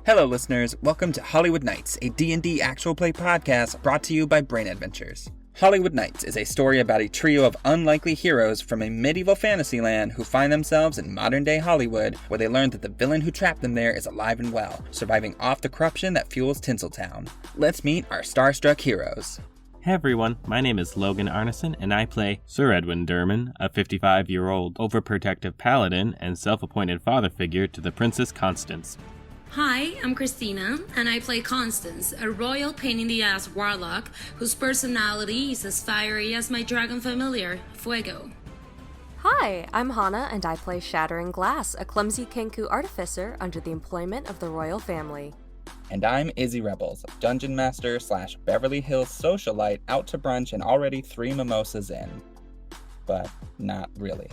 Hello, listeners. Welcome to Hollywood Nights, a D&D actual play podcast brought to you by Brain Adventures. Hollywood Nights is a story about a trio of unlikely heroes from a medieval fantasy land who find themselves in modern-day Hollywood, where they learn that the villain who trapped them there is alive and well, surviving off the corruption that fuels Tinseltown. Let's meet our starstruck heroes. Hey everyone, my name is Logan Arneson, and I play Sir Edwin Durmin, a 55-year-old overprotective paladin and self-appointed father figure to the Princess Constance. Hi, I'm Christina, and I play Constance, a royal pain-in-the-ass warlock whose personality is as fiery as my dragon familiar, Fuego. Hi, I'm Hana, and I play Shatter in Glass, a clumsy Kenku artificer under the employment of the royal family. And I'm Izzy Rebels, Dungeon Master / Beverly Hills socialite out to brunch and already 3 mimosas in. But not really.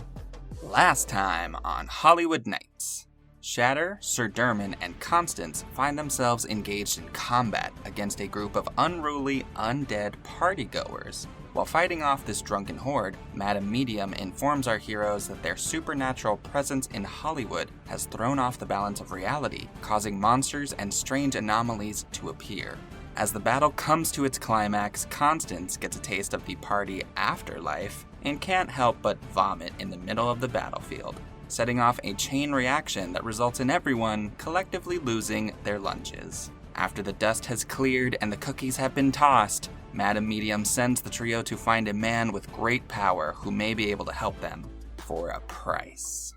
Last time on Hollywood Nights. Shatter, Sir Durmin, and Constance find themselves engaged in combat against a group of unruly, undead partygoers. While fighting off this drunken horde, Madame Medium informs our heroes that their supernatural presence in Hollywood has thrown off the balance of reality, causing monsters and strange anomalies to appear. As the battle comes to its climax, Constance gets a taste of the party afterlife and can't help but vomit in the middle of the battlefield, setting off a chain reaction that results in everyone collectively losing their lunches. After the dust has cleared and the cookies have been tossed, Madame Medium sends the trio to find a man with great power who may be able to help them for a price.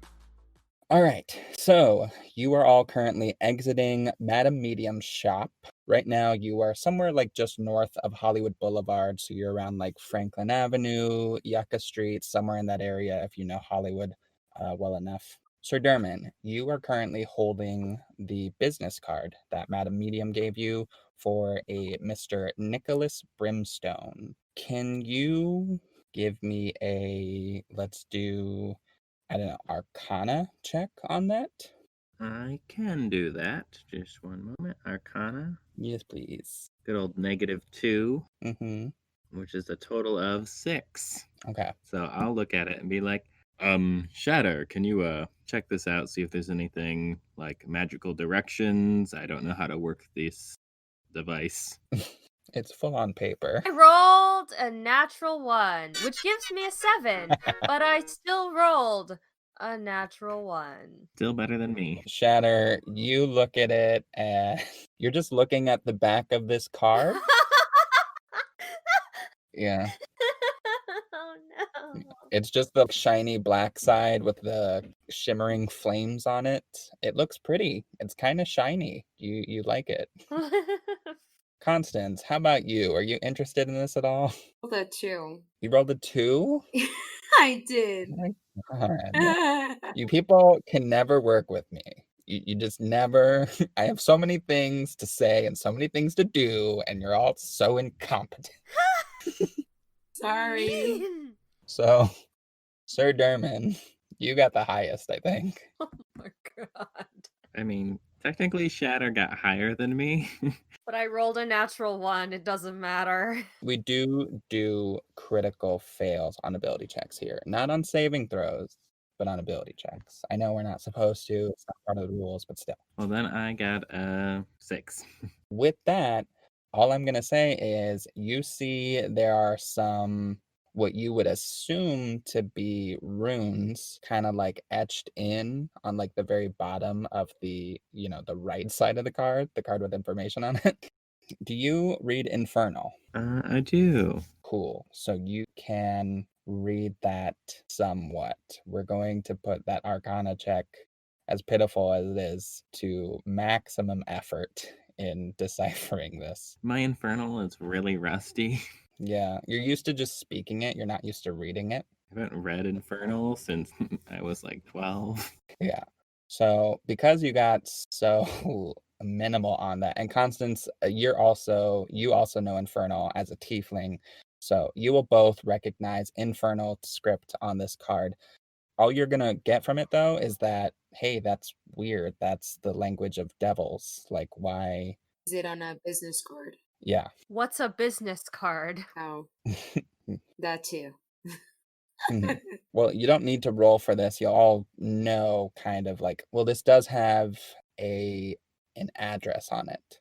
Alright, so you are all currently exiting Madame Medium's shop. Right now you are somewhere like just north of Hollywood Boulevard, so you're around like Franklin Avenue, Yucca Street, somewhere in that area if you know Hollywood well enough. Sir Durmin, you are currently holding the business card that Madame Medium gave you for a Mr. Nicholas Brimstone. Can you give me a, let's do, I don't know, Arcana check on that? I can do that. Just one moment. Arcana. Yes, please. Good old -2, Mm-hmm. which is a total of 6. Okay. So I'll look at it and be like, Shatter, can you check this out, see if there's anything like magical directions? I don't know how to work this device. It's full on paper. I rolled a natural 1, which gives me a 7, but I still rolled a natural 1. Still better than me. Shatter, you look at it and you're just looking at the back of this card. Yeah. Oh no. It's just the shiny black side with the shimmering flames on it. It looks pretty. It's kind of shiny. You like it. Constance, how about you? Are you interested in this at all? Rolled a 2. You rolled a 2? I did. Oh my God. You people can never work with me. You just never. I have so many things to say and so many things to do, and you're all so incompetent. Sorry. So, Sir Durmin, you got the highest, I think. Oh my god. I mean, technically Shatter got higher than me. But I rolled a natural 1, it doesn't matter. We do critical fails on ability checks here. Not on saving throws, but on ability checks. I know we're not supposed to. It's not part of the rules, but still. Well, then I got a 6. With that, all I'm going to say is you see there are some what you would assume to be runes kind of like etched in on like the very bottom of the, the right side of the card with information on it. Do you read Infernal? I do. Cool. So you can read that somewhat. We're going to put that Arcana check, as pitiful as it is, to maximum effort in deciphering this. My Infernal is really rusty. Yeah, you're used to just speaking it. You're not used to reading it. I haven't read Infernal since I was like 12. Yeah. So because you got so minimal on that, and Constance, you also know Infernal as a tiefling, so you will both recognize Infernal script on this card. All you're gonna get from it though is that, hey, that's weird. That's the language of devils. Like, why? Is it on a business card? Yeah. What's a business card? Oh, that too. Well, you don't need to roll for this. You'll all know kind of like, well, this does have a an address on it.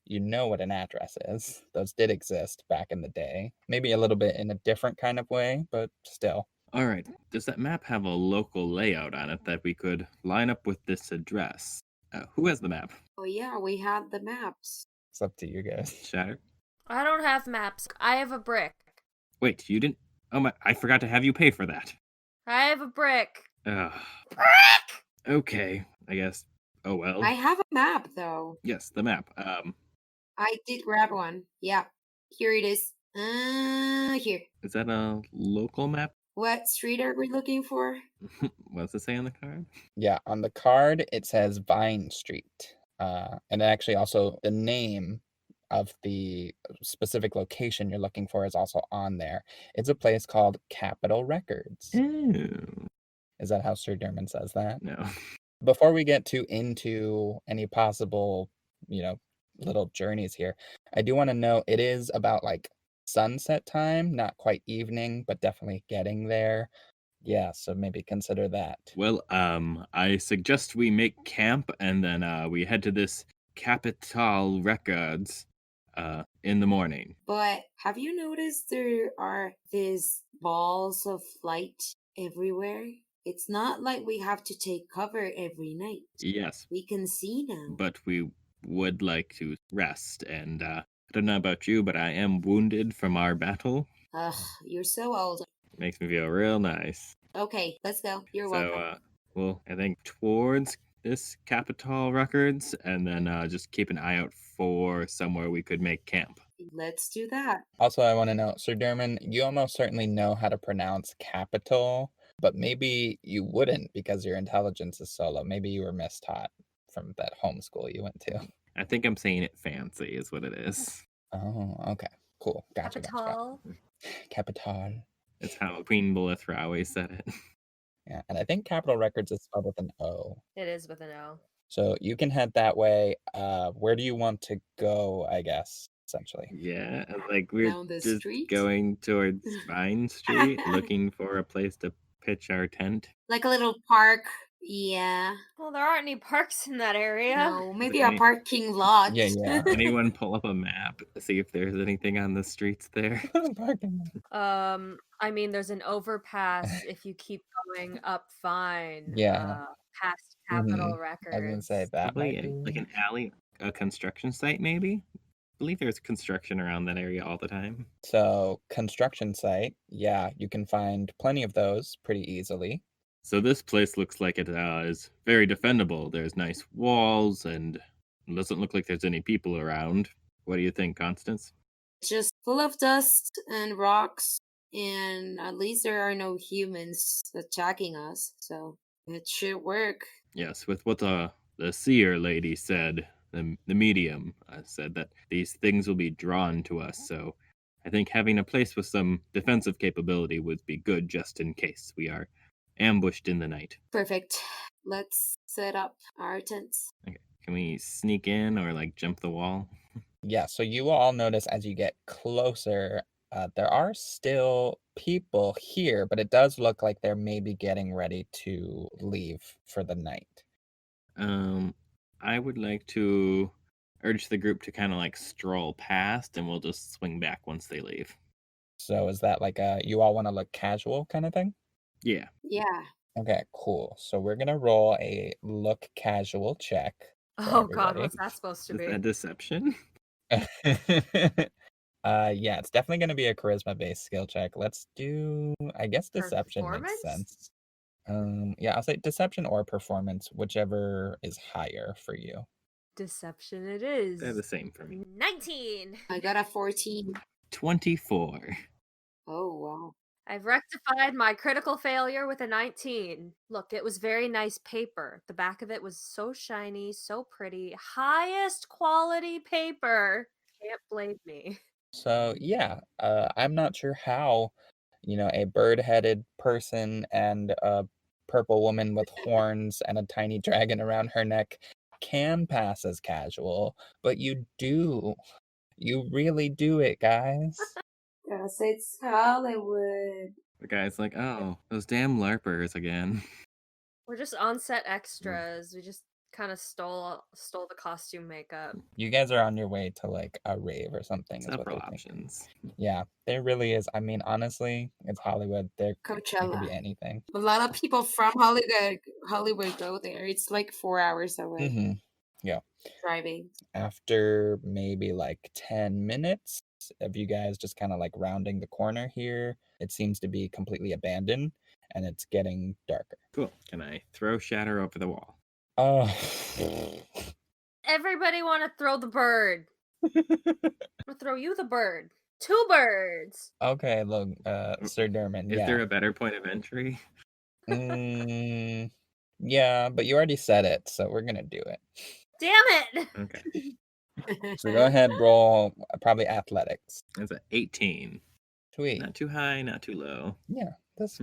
You know what an address is. Those did exist back in the day. Maybe a little bit in a different kind of way, but still. All right. Does that map have a local layout on it that we could line up with this address? Who has the map? Oh yeah, we had the maps. It's up to you guys. Shatter? I don't have maps. I have a brick. Wait, you didn't? Oh my! I forgot to have you pay for that. I have a brick. Ugh. Okay, I guess. Oh well. I have a map though. Yes, the map. I did grab one. Yeah. Here it is. Here. Is that a local map? What street are we looking for? What's it say on the card? Yeah, on the card it says Vine Street. And actually also the name of the specific location you're looking for is also on there. It's a place called Capitol Records. Ew. Is that how Sir Durmin says that? No. Before we get into any possible, little journeys here, I do want to know it is about like sunset time, not quite evening, but definitely getting there. Yeah, so maybe consider that. Well, I suggest we make camp and then we head to this Capitol Records in the morning. But have you noticed there are these balls of light everywhere? It's not like we have to take cover every night. Yes, We can see now. but we would like to rest. And I don't know about you, but I am wounded from our battle. Ugh, you're so old. Makes me feel real nice. Okay, let's go. You're So, welcome. well, I think towards this Capitol Records, and then just keep an eye out for somewhere we could make camp. Let's do that. Also, I want to know, Sir Durmin, you almost certainly know how to pronounce capital, but maybe you wouldn't because your intelligence is so low. Maybe you were mistaught from that homeschool you went to. I think I'm saying it fancy, is what it is. Oh, okay. Cool. Gotcha. Capital. Capital. It's how Queen Bolithra always said it. Yeah, and I think Capitol Records is spelled with an O. It is with an O. So you can head that way. Where do you want to go, I guess, essentially? Yeah, like we're Down the just street? going towards Vine Street, looking for a place to pitch our tent. Like a little park. Yeah. Well, there aren't any parks in that area. No, maybe Okay. a parking lot. Yeah. Anyone pull up a map, see if there's anything on the streets there? Parking lot. I mean, there's an overpass if you keep going up Vine. Yeah. Past Capitol I Records. was gonna say that Probably might be like an alley, a construction site, maybe. I believe there's construction around that area all the time. So construction site, yeah, you can find plenty of those pretty easily. So this place looks like it is very defendable. There's nice walls, and it doesn't look like there's any people around. What do you think, Constance? Just full of dust and rocks, and at least there are no humans attacking us, so it should work. Yes, with what the seer lady said, the medium said that these things will be drawn to us. So I think having a place with some defensive capability would be good just in case we are ambushed in the night. Perfect. Let's set up our tents. Okay. Can we sneak in or like jump the wall? Yeah, so you will all notice as you get closer, there are still people here, but it does look like they're maybe getting ready to leave for the night. I would like to urge the group to kind of like stroll past, and we'll just swing back once they leave. So is that like you all want to look casual kind of thing? Yeah. Yeah. Okay, cool. So we're gonna roll a look casual check. Oh God, what's that supposed to Is be? that deception? Yeah, it's definitely gonna be a charisma-based skill check. Let's do, I guess deception makes Performance? sense. Yeah, I'll say deception or performance, whichever is higher for you. Deception it is. They're the same for me. 19. I got a 14. 24. Oh, wow. I've rectified my critical failure with a 19. Look, it was very nice paper. The back of it was so shiny, so pretty. Highest quality paper. Can't blame me. So yeah, I'm not sure how, a bird-headed person and a purple woman with horns and a tiny dragon around her neck can pass as casual, but you do. You really do it, guys. Yes, it's Hollywood. The guy's like, oh, those damn LARPers again. We're just on-set extras. We just Kind of stole the costume makeup. You guys are on your way to like a rave or something, is what Several they think. options. Yeah, there really is. I mean, honestly, it's Hollywood. It could Coachella. be anything. A lot of people from Hollywood go there. It's like 4 hours away Mm-hmm. Yeah. driving. After maybe like 10 minutes of you guys just kind of like rounding the corner here, it seems to be completely abandoned and it's getting darker. Cool. Can I throw Shatter over the wall? Oh. Everybody want to throw the bird. I'm gonna throw you the bird. 2 birds. Okay, look, Sir Durmin, Is yeah. there a better point of entry? Yeah, but you already said it, so we're gonna do it. Damn it! Okay. So go ahead, roll probably athletics. That's an 18. Sweet. Not too high, not too low. Yeah, that's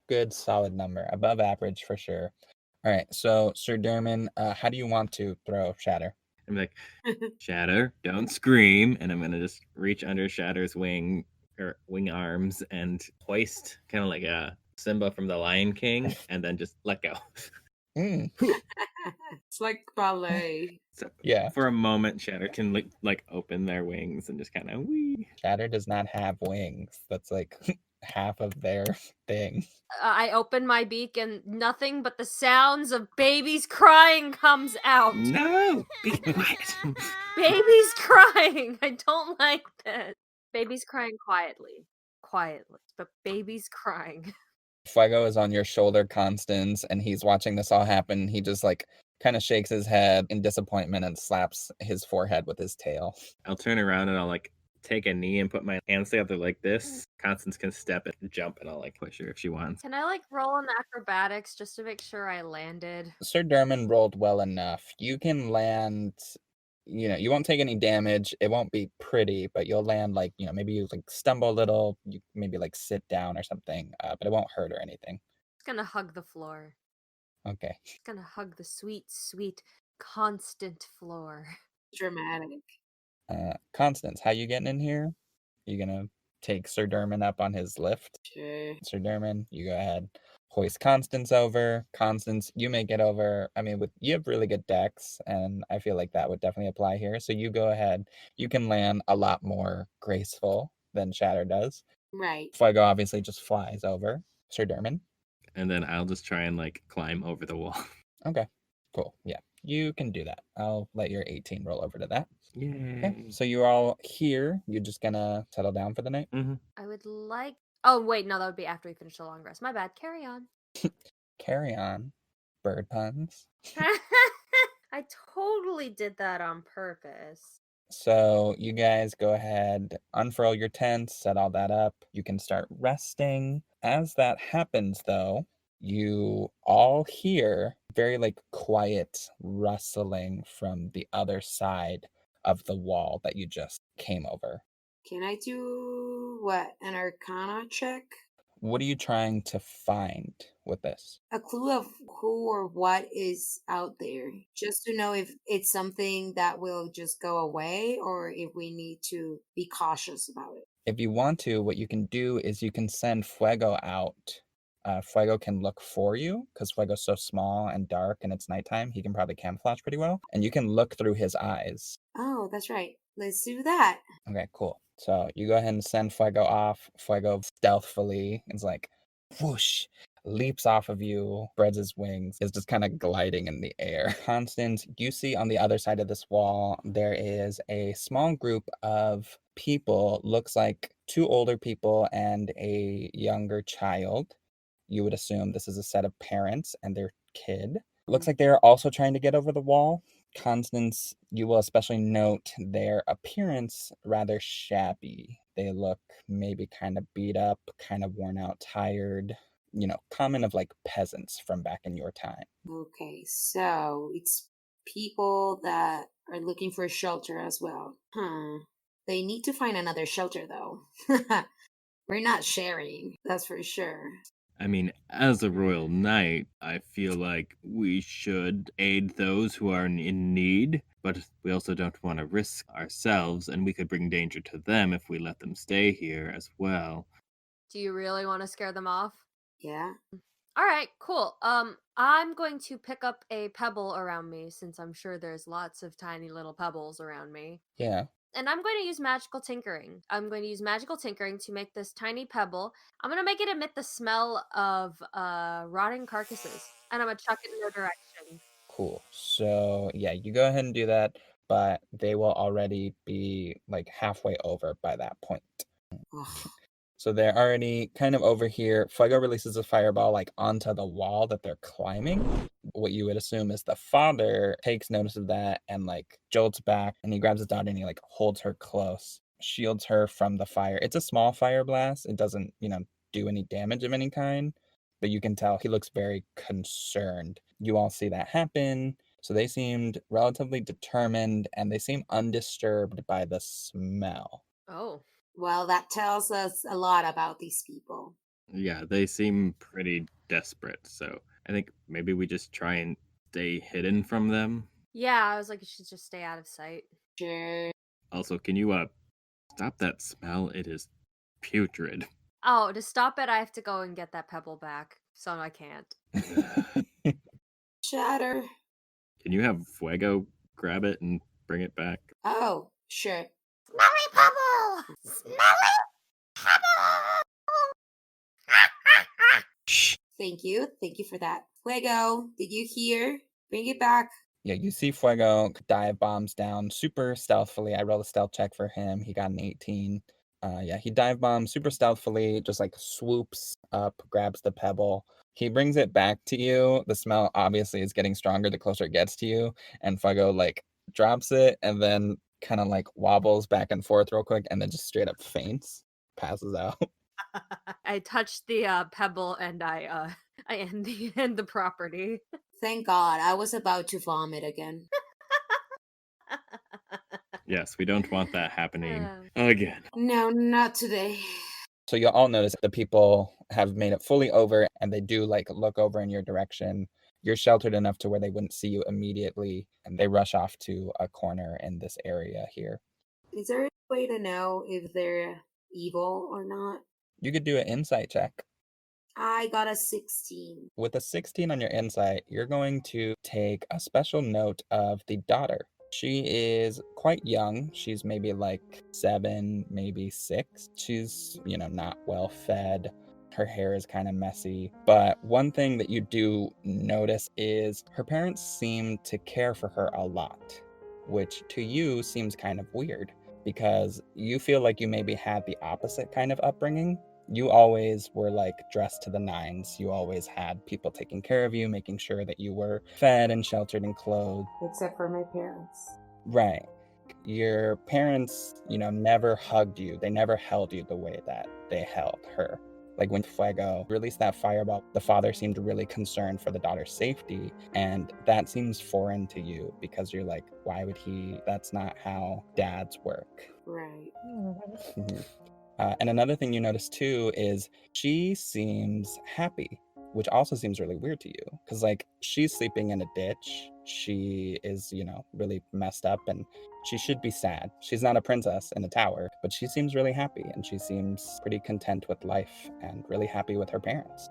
good, solid number, above average for sure. All right, so Sir Durmin, how do you want to throw Shatter? I'm like, Shatter, don't scream. And I'm gonna just reach under Shatter's wing arms and hoist kind of like a Simba from the Lion King, and then just let go. It's like ballet. So Yeah. for a moment, Shatter can like open their wings and just kind of wee. Shatter does not have wings. That's like half of their thing. I open my beak and nothing but the sounds of babies crying comes out. No, be quiet. Babies crying. I don't like this. Babies crying quietly. But babies crying. Fuego is on your shoulder, Constance, and he's watching this all happen. He just like kind of shakes his head in disappointment and slaps his forehead with his tail. I'll turn around and I'll like take a knee and put my hands together like this. Constance can step and jump, and I'll like push her if she wants. Can I like roll an acrobatics just to make sure I landed? Sir Durmin rolled well enough. You can land, you won't take any damage. It won't be pretty, but you'll land like, maybe you like stumble a little, you maybe like sit down or something, but it won't hurt or anything. Just gonna hug the floor. Okay. Just gonna hug the sweet, sweet, constant floor. Dramatic. Constance, how you getting in here? You gonna take Sir Durmin up on his lift? Sure. Sir Durmin, you go ahead. Hoist Constance over. Constance, you may get over. I mean, you have really good decks, and I feel like that would definitely apply here. So you go ahead. You can land a lot more graceful than Shatter does. Right. Fuego obviously just flies over Sir Durmin. And then I'll just try and like climb over the wall. Okay, cool. Yeah, you can do that. I'll let your 18 roll over to that. Yay. Okay, so you're all here. You're just gonna settle down for the night? Mm-hmm. I would like. Oh, wait, no, that would be after we finish the long rest. My bad. Carry on. Carry on. Bird puns. I totally did that on purpose. So you guys go ahead, unfurl your tents, set all that up. You can start resting. As that happens, though, you all hear very like quiet rustling from the other side of the wall that you just came over. Can I do what? An arcana check? What are you trying to find with this? A clue of who or what is out there, just to know if it's something that will just go away or if we need to be cautious about it. If you want to, what you can do is you can send Fuego out. Fuego can look for you because Fuego's so small and dark and it's nighttime. He can probably camouflage pretty well. And you can look through his eyes. Oh, that's right. Let's do that. Okay, cool. So you go ahead and send Fuego off. Fuego stealthily is like, whoosh, leaps off of you, spreads his wings, is just kind of gliding in the air. Constance, you see on the other side of this wall, there is a small group of people, looks like 2 older people and a younger child. You would assume this is a set of parents and their kid. Looks like they're also trying to get over the wall. Constance, you will especially note their appearance rather shabby. They look maybe kind of beat up, kind of worn out, tired, common of like peasants from back in your time. Okay, so it's people that are looking for shelter as well. They need to find another shelter though. We're not sharing, that's for sure. I mean, as a royal knight, I feel like we should aid those who are in need, but we also don't want to risk ourselves, and we could bring danger to them if we let them stay here as well. Do you really want to scare them off? Yeah. All right, cool. I'm going to pick up a pebble around me since I'm sure there's lots of tiny little pebbles around me. Yeah. And I'm going to use magical tinkering. I'm going to use magical tinkering to make this tiny pebble. I'm going to make it emit the smell of rotting carcasses, and I'm going to chuck it in their direction. Cool. So, yeah, you go ahead and do that, but they will already be like halfway over by that point. Ugh. So they're already kind of over here. Fuego releases a fireball like onto the wall that they're climbing. What you would assume is the father takes notice of that and like jolts back, and he grabs his daughter and he like holds her close, shields her from the fire. It's a small fire blast. It doesn't, do any damage of any kind, but you can tell he looks very concerned. You all see that happen. So they seemed relatively determined and they seem undisturbed by the smell. Oh. Well, that tells us a lot about these people. Yeah, they seem pretty desperate, so I think maybe we just try and stay hidden from them. Yeah, I was like, you should just stay out of sight. Sure. Also, can you stop that smell? It is putrid. Oh, to stop it, I have to go and get that pebble back. So I can't. Shatter. Can you have Fuego grab it and bring it back? Oh, sure. Smelly pebble! Smelly pebble! Shh. Thank you. Thank you for that. Fuego, did you hear? Bring it back. Yeah, you see Fuego dive bombs down super stealthily. I rolled a stealth check for him. He got an 18. Yeah, he dive bombs super stealthily, just like swoops up, grabs the pebble. He brings it back to you. The smell obviously is getting stronger the closer it gets to you. And Fuego like drops it and then kind of like wobbles back and forth real quick and then just straight up faints, passes out. I touched the pebble and I end the property. Thank God. I was about to vomit again. Yes, we don't want that happening again. No, not today. So you'll all notice the people have made it fully over and they do like look over in your direction. You're sheltered enough to where they wouldn't see you immediately and they rush off to a corner in this area here. Is there a way to know if they're evil or not? You could do an insight check. I got a 16. With a 16 on your insight, you're going to take a special note of the daughter. She is quite young. She's maybe like 7, maybe 6. She's, not well fed. Her hair is kind of messy. But one thing that you do notice is her parents seem to care for her a lot, which to you seems kind of weird because you feel like you maybe had the opposite kind of upbringing. You always were like dressed to the nines. You always had people taking care of you, making sure that you were fed and sheltered and clothed. Except for my parents. Right. Your parents, never hugged you. They never held you the way that they held her. Like when Fuego released that fireball, the father seemed really concerned for the daughter's safety. And that seems foreign to you because you're like, why would he? That's not how dads work. Right. And another thing you notice too is she seems happy, which also seems really weird to you because, like, she's sleeping in a ditch. She is, really messed up and she should be sad. She's not a princess in a tower, but she seems really happy and she seems pretty content with life and really happy with her parents.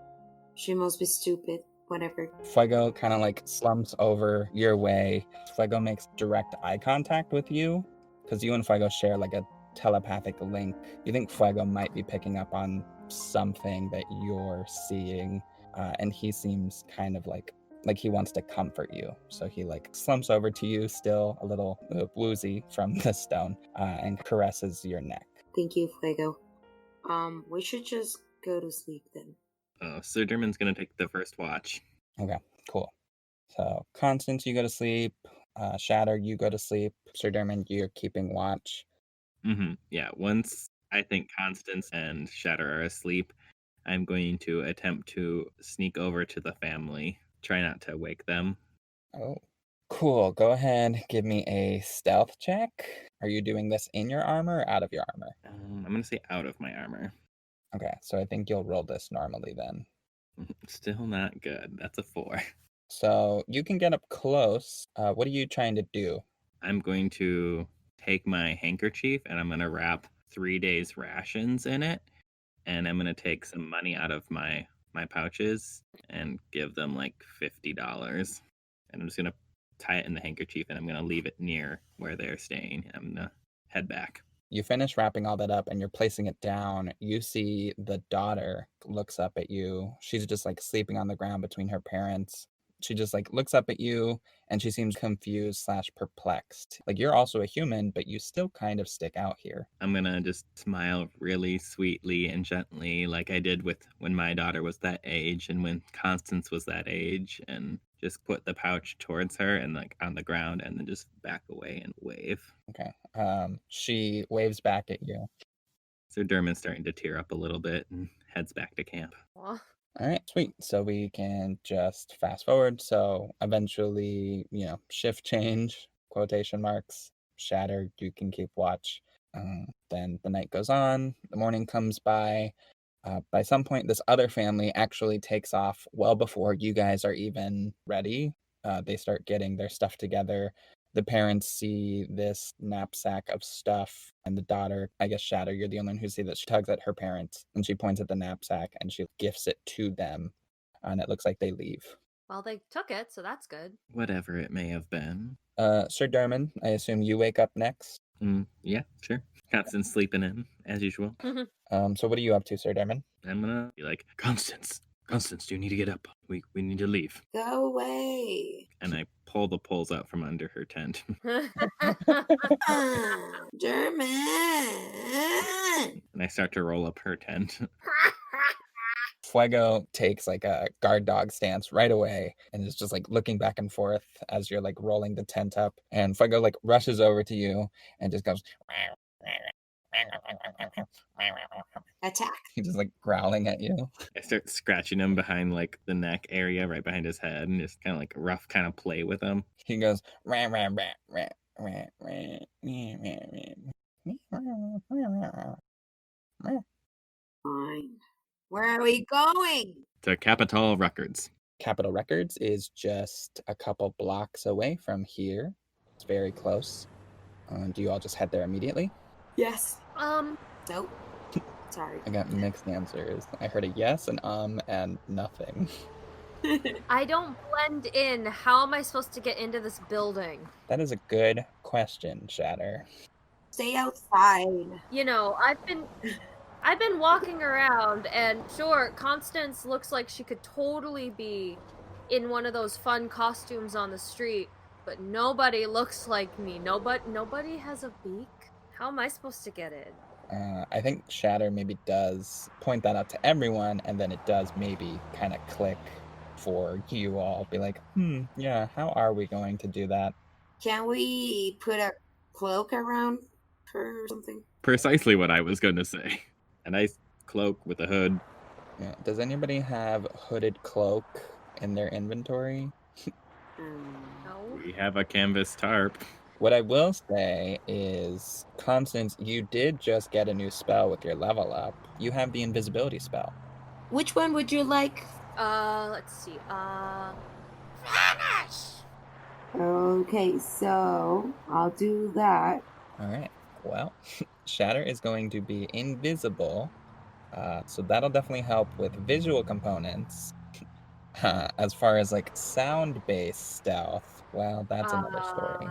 She must be stupid. Whatever. Fuego kind of like slumps over your way. Fuego makes direct eye contact with you because you and Fuego share like a telepathic link. You think Fuego might be picking up on something that you're seeing, and he seems kind of like he wants to comfort you. So he like slumps over to you, still a little woozy from the stone, and caresses your neck. Thank you, Fuego. We should just go to sleep then. Sir Durmin's gonna take the first watch. Okay, cool. So Constance, you go to sleep. Shatter, you go to sleep. Sir Durmin, you're keeping watch. Yeah, once I think Constance and Shatter are asleep, I'm going to attempt to sneak over to the family. Try not to wake them. Oh, cool. Go ahead. Give me a stealth check. Are you doing this in your armor or out of your armor? I'm going to say out of my armor. Okay, so I think you'll roll this normally then. Still not good. That's a 4. So you can get up close. What are you trying to do? I'm going to take my handkerchief and I'm going to wrap 3 days' rations in it. And I'm going to take some money out of my my pouches and give them like $50. And I'm just gonna tie it in the handkerchief and I'm gonna leave it near where they're staying. I'm gonna head back. You finish wrapping all that up and you're placing it down. You see the daughter looks up at you. She's just like sleeping on the ground between her parents. She just like looks up at you and she seems confused slash perplexed. Like you're also a human, but you still kind of stick out here. I'm gonna just smile really sweetly and gently, like I did with when my daughter was that age and when Constance was that age, and just put the pouch towards her and like on the ground and then just back away and wave. Okay. She waves back at you. Sir Durmin's starting to tear up a little bit and heads back to camp. Aw. All right, sweet. So we can just fast forward. So eventually, shift change, quotation marks, Shatter, you can keep watch. Then the night goes on, the morning comes by. By some point, this other family actually takes off well before you guys are even ready. They start getting their stuff together. The parents see this knapsack of stuff, and the daughter, I guess Shatter, you're the only one who see that. She tugs at her parents, and she points at the knapsack, and she gifts it to them, and it looks like they leave. Well, they took it, so that's good. Whatever it may have been. Sir Durmin, I assume you wake up next. Yeah, sure. Constance sleeping in, as usual. So what are you up to, Sir Durmin? I'm gonna be like, Constance, you need to get up. We need to leave. Go away. And I pull the poles out from under her tent. Durmin. And I start to roll up her tent. Fuego takes like a guard dog stance right away and is just like looking back and forth as you're like rolling the tent up. And Fuego like rushes over to you and just goes, Attack. he's just like growling at you. I start scratching him behind like the neck area, right behind his head, and just kind of like a rough kind of play with him. He goes, Fine. Where are we going? To Capitol Records. Capitol Records is just a couple blocks away from here. It's very close. Do you all just head there immediately? Yes. Nope. Sorry. I got mixed answers. I heard a yes, an and nothing. I don't blend in. How am I supposed to get into this building? That is a good question, Shatter. Stay outside. You know, I've been walking around, and sure, Constance looks like she could totally be in one of those fun costumes on the street, but nobody looks like me. Nobody has a beak. How am I supposed to get in? I think Shatter maybe does point that out to everyone, and then it does maybe kind of click for you all. Be like, yeah, how are we going to do that? Can we put a cloak around her or something? Precisely what I was going to say. A nice cloak with a hood. Yeah. Does anybody have hooded cloak in their inventory? No. We have a canvas tarp. What I will say is, Constance, you did just get a new spell with your level up. You have the invisibility spell. Which one would you like? Let's see. Vanish! Okay, so I'll do that. All right. Well, Shatter is going to be invisible. So that'll definitely help with visual components. As far as like sound-based stealth, well, that's another story.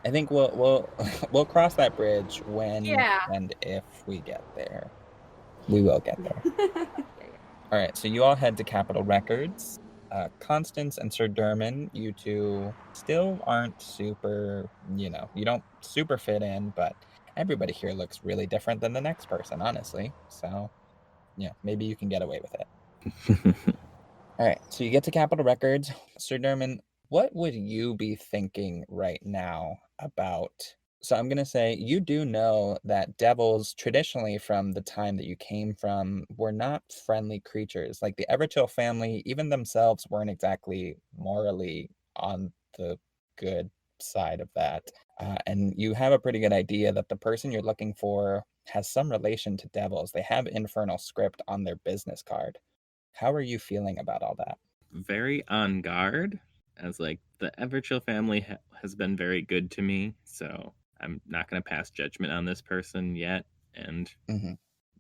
I think we'll we'll cross that bridge when and if we get there. We will get there. All right, so you all head to Capitol Records. Constance and Sir Durmin, you two still aren't super, you don't super fit in, but everybody here looks really different than the next person, honestly. So, yeah, maybe you can get away with it. All right, so you get to Capitol Records. Sir Durmin, what would you be thinking right now about? So I'm going to say you do know that devils, traditionally from the time that you came from, were not friendly creatures. Like the Everchill family, even themselves weren't exactly morally on the good side of that. And you have a pretty good idea that the person you're looking for has some relation to devils. They have infernal script on their business card. How are you feeling about all that? Very on guard, as like the Everchill family has been very good to me, so I'm not going to pass judgment on this person yet, and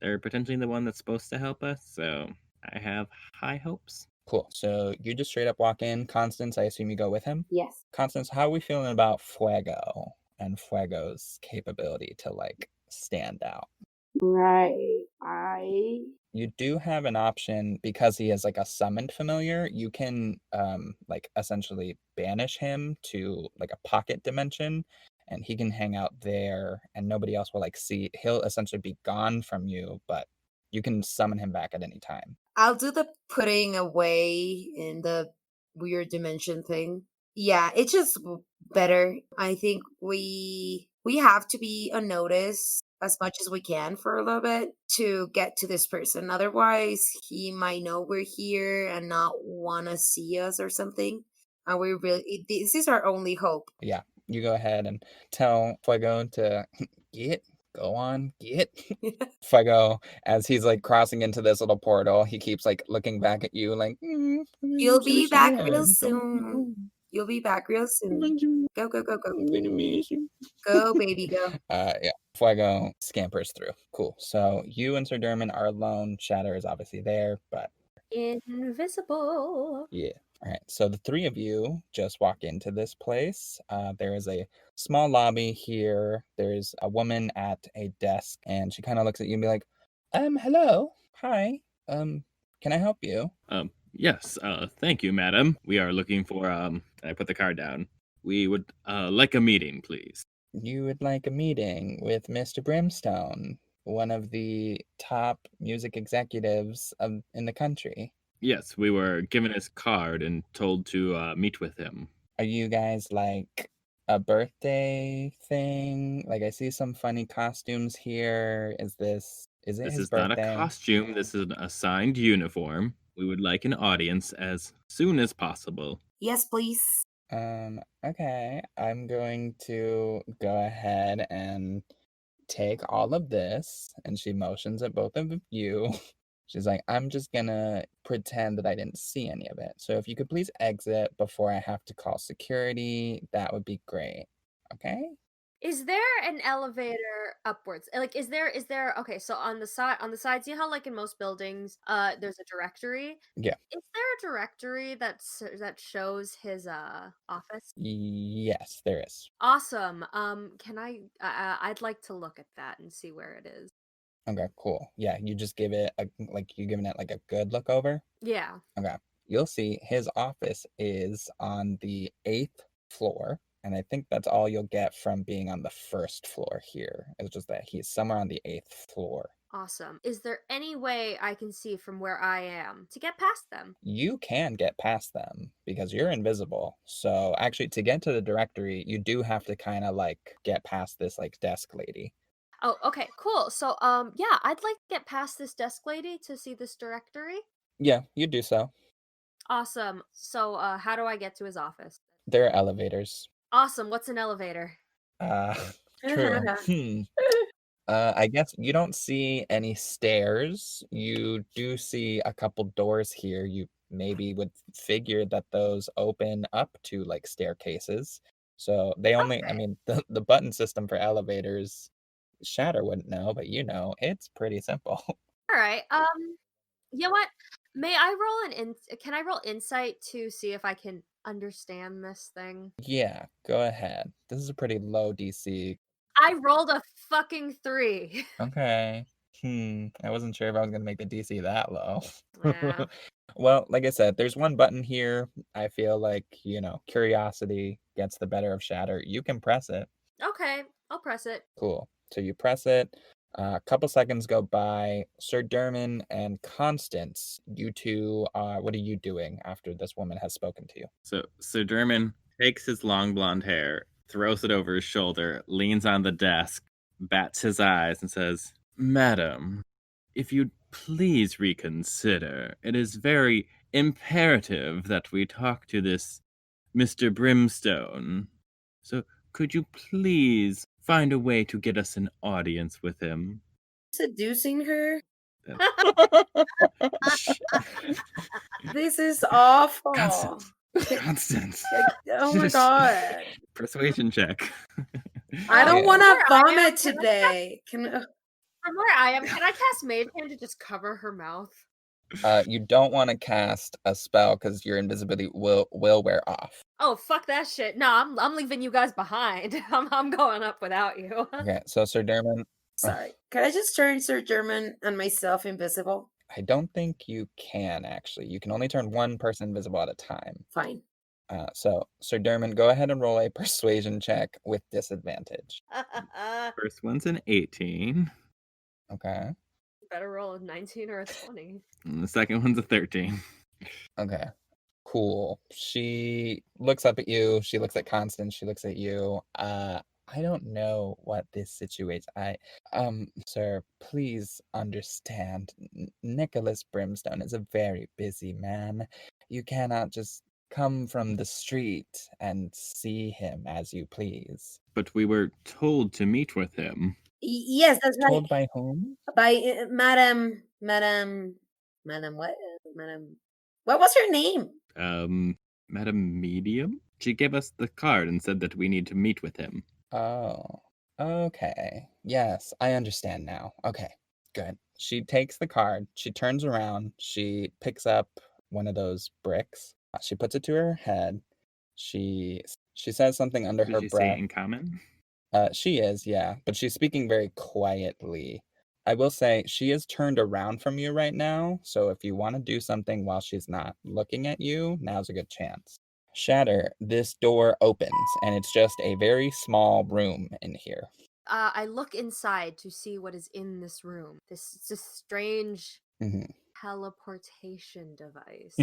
they're potentially the one that's supposed to help us, so I have high hopes. Cool. So you just straight up walk in. Constance, I assume you go with him? Yes. Constance, how are we feeling about Fuego and Fuego's capability to, like, stand out? Right. You do have an option because he is like a summoned familiar. You can like essentially banish him to like a pocket dimension, and he can hang out there and nobody else will like see. He'll essentially be gone from you, but you can summon him back at any time. I'll do the putting away in the weird dimension thing. Yeah, it's just better. I think we have to be unnoticed as much as we can for a little bit to get to this person. Otherwise, he might know we're here and not want to see us or something. And we really this is our only hope. Yeah, you go ahead and tell Fuego to go on, Fuego, as he's like crossing into this little portal, he keeps like looking back at you like, You'll be back real soon. You'll be back real soon. Go, go, go, go. Go, baby, go. Yeah. Fuego scampers through. Cool. So you and Sir Durmin are alone. Shatter is obviously there, but Invisible. yeah. All right. So the three of you just walk into this place. There is a small lobby here. There's a woman at a desk, and she kind of looks at you and be like, hello. Hi. Can I help you? Yes, thank you, madam. We are looking for, I put the card down. We would like a meeting, please. You would like a meeting with Mr. Brimstone, one of the top music executives in the country. Yes, we were given his card and told to meet with him. Are you guys like a birthday thing? Like I see some funny costumes here. Is it This his is birthday? not a costume, this is an assigned uniform. We would like an audience as soon as possible. Yes, please. Okay. I'm going to go ahead and take all of this, and she motions at both of you. She's like, I'm just gonna pretend that I didn't see any of it. So if you could please exit before I have to call security, that would be great. Okay? Is there an elevator upwards? Like, is there okay, so on the sides, you know how like in most buildings, there's a directory? Yeah. Is there a directory that shows his office? Yes, there is. Awesome. Can I'd like to look at that and see where it is. Okay, cool. Yeah, you just give it you giving it like a good look over? Yeah. Okay. You'll see his office is on the 8th floor. And I think that's all you'll get from being on the 1st floor here. It's just that he's somewhere on the 8th floor. Awesome. Is there any way I can see from where I am to get past them? You can get past them because you're invisible. So actually to get to the directory, you do have to kind of like get past this like desk lady. Oh, okay, cool. So, yeah, I'd like to get past this desk lady to see this directory. Yeah, you do so. Awesome. So, how do I get to his office? There are elevators. Awesome. What's an elevator? True. I guess you don't see any stairs. You do see a couple doors here. You maybe would figure that those open up to like staircases. So they only, I Okay. mean, the button system for elevators, Shatter wouldn't know, but you know, it's pretty simple. All right. You know what? May I roll can I roll insight to see if I can understand this thing? Yeah, go ahead. This is a pretty low DC. I rolled a fucking 3. Okay. I wasn't sure if I was gonna make the DC that low. Yeah. Well, like I said, there's one button here. I feel like, curiosity gets the better of Shatter. You can press it. Okay, I'll press it. Cool. So you press it. A couple seconds go by. Sir Durmin and Constance, you two, what are you doing after this woman has spoken to you? So Sir Durmin takes his long blonde hair, throws it over his shoulder, leans on the desk, bats his eyes, and says, Madam, if you'd please reconsider, it is very imperative that we talk to this Mr. Brimstone. So could you please find a way to get us an audience with him? Seducing her? Shh. This is awful. Constance. Oh my god. Persuasion check. I don't Yeah. want to Where I am, vomit can I today. From where I am, can I cast Mage Hand to just cover her mouth? You don't want to cast a spell because your invisibility will wear off. Oh, fuck that shit. No, I'm leaving you guys behind. I'm going up without you. Okay, so Sir Durmin, Sorry. Can I just turn Sir Durmin and myself invisible? I don't think you can actually. You can only turn one person invisible at a time. Fine. So Sir Durmin, go ahead and roll a persuasion check with disadvantage. First one's an 18. Okay. Better roll a 19 or a 20. And the second one's a 13. Okay. Cool. She looks up at you. She looks at Constance. She looks at you. I don't know what this situation. Sir, please understand. Nicholas Brimstone is a very busy man. You cannot just come from the street and see him as you please. But we were told to meet with him. Yes, that's right. Told by whom? By Madam what? Madam. What was her name? Madam Medium? She gave us the card and said that we need to meet with him. Oh, okay. Yes, I understand now. Okay, good. She takes the card, she turns around, she picks up one of those bricks, she puts it to her head, she says something under Did her she say breath. it in common? She is, yeah, but she's speaking very quietly. I will say she is turned around from you right now, so if you want to do something while she's not looking at you, now's a good chance. Shatter, this door opens, and it's just a very small room in here. I look inside to see what is in this room. This strange teleportation device.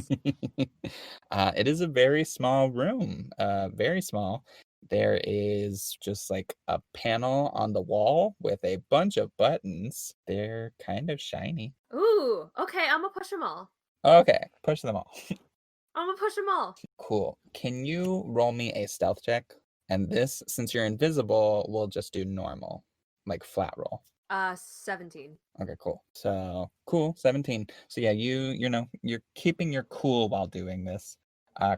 It is a very small room, very small. There is just like a panel on the wall with a bunch of buttons. They're kind of shiny. Ooh, okay, I'm gonna push them all. Okay, push them all. I'm gonna push them all. Cool. Can you roll me a stealth check? And this, since you're invisible, we'll just do normal, like flat roll. 17. Okay, cool. So cool, 17. So yeah, you're keeping your cool while doing this.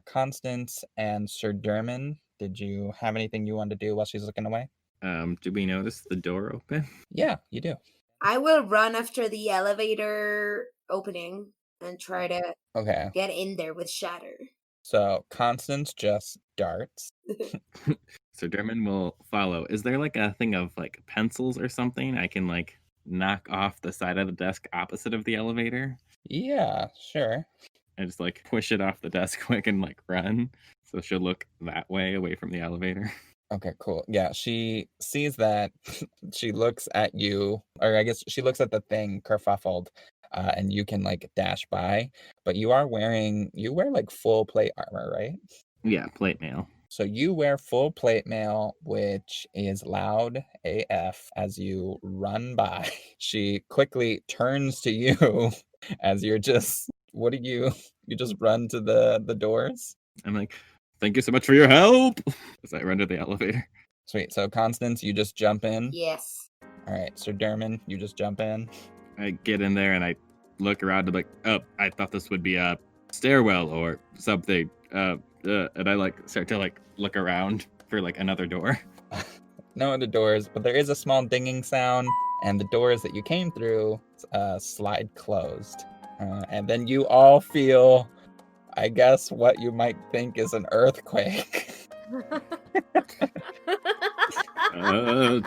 Constance and Sir Durmin, did you have anything you wanted to do while she's looking away? Do we notice the door open? Yeah, you do. I will run after the elevator opening and try to get in there with Shatter. So Constance just darts. So Durmin will follow. Is there like a thing of like pencils or something I can like knock off the side of the desk opposite of the elevator? Yeah, sure. I just like push it off the desk quick and like run. So she'll look that way away from the elevator. Okay, cool. Yeah, she sees that. She looks at you, or I guess she looks at the thing kerfuffled, and you can like dash by. But you wear like full plate armor, right? Yeah, plate mail. So you wear full plate mail, which is loud AF as you run by. She quickly turns to you as you're just, you just run to the doors? I'm like, thank you so much for your help as I run to the elevator. Sweet. So Constance, you just jump in? Yes. All right. So Durmin, you just jump in? I get in there and I look around and like, oh, I thought this would be a stairwell or something. And I like start to like look around for like another door. No other doors, but there is a small dinging sound, and the doors that you came through slide closed. And then you all feel, I guess, what you might think is an earthquake. I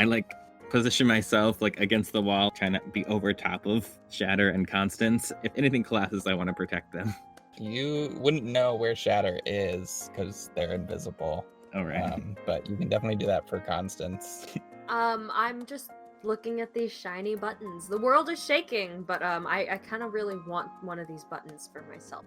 like position myself like against the wall, trying to be over top of Shatter and Constance. If anything collapses, I want to protect them. You wouldn't know where Shatter is because they're invisible. All right. But you can definitely do that for Constance. I'm just looking at these shiny buttons. The world is shaking, but I kind of really want one of these buttons for myself.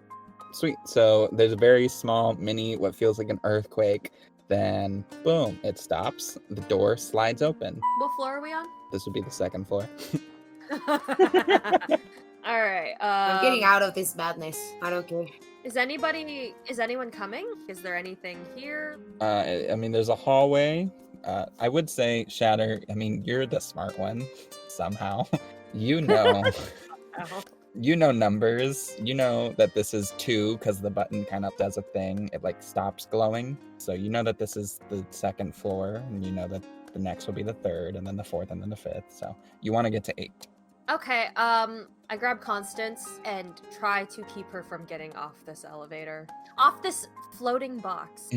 Sweet. So there's a very small mini, what feels like an earthquake. Then, boom, it stops. The door slides open. What floor are we on? This would be the second floor. All right. I'm getting out of this madness. I don't care. Is anyone coming? Is there anything here? I mean, there's a hallway. I would say, Shatter, I mean, you're the smart one, somehow. You know. You know numbers. You know that this is 2 because the button kind of does a thing. It like stops glowing. So you know that this is the second floor, and you know that the next will be the third, and then the fourth, and then the fifth. So you want to get to 8. Okay, I grab Constance and try to keep her from getting off this elevator. Off this floating box.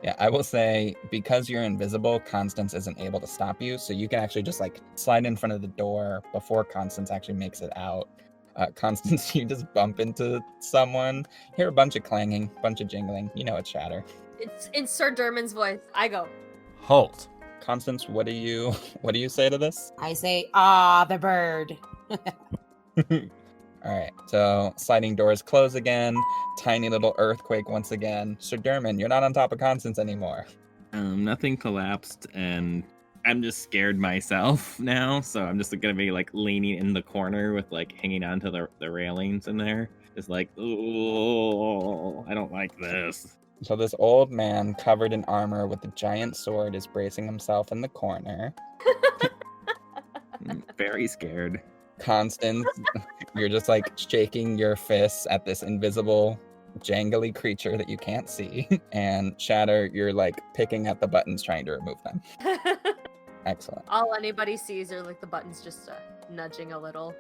Yeah, I will say, because you're invisible, Constance isn't able to stop you, so you can actually just like slide in front of the door before Constance actually makes it out. Constance, you just bump into someone, hear a bunch of clanging, bunch of jingling. You know it's Shatter. It's in Sir Durmin's voice. I go, Halt. Constance, what do you say to this? I say, the bird. All right, so sliding doors close again. Tiny little earthquake once again. Sir Durmin, you're not on top of Constance anymore. Nothing collapsed, and I'm just scared myself now, so I'm just gonna be like leaning in the corner with like hanging onto the railings in there. Just like, oh, I don't like this. So this old man covered in armor with a giant sword is bracing himself in the corner. I'm very scared. Constance, you're just like shaking your fists at this invisible, jangly creature that you can't see. And Shatter, you're like picking at the buttons trying to remove them. Excellent. all anybody sees are like the buttons just nudging a little.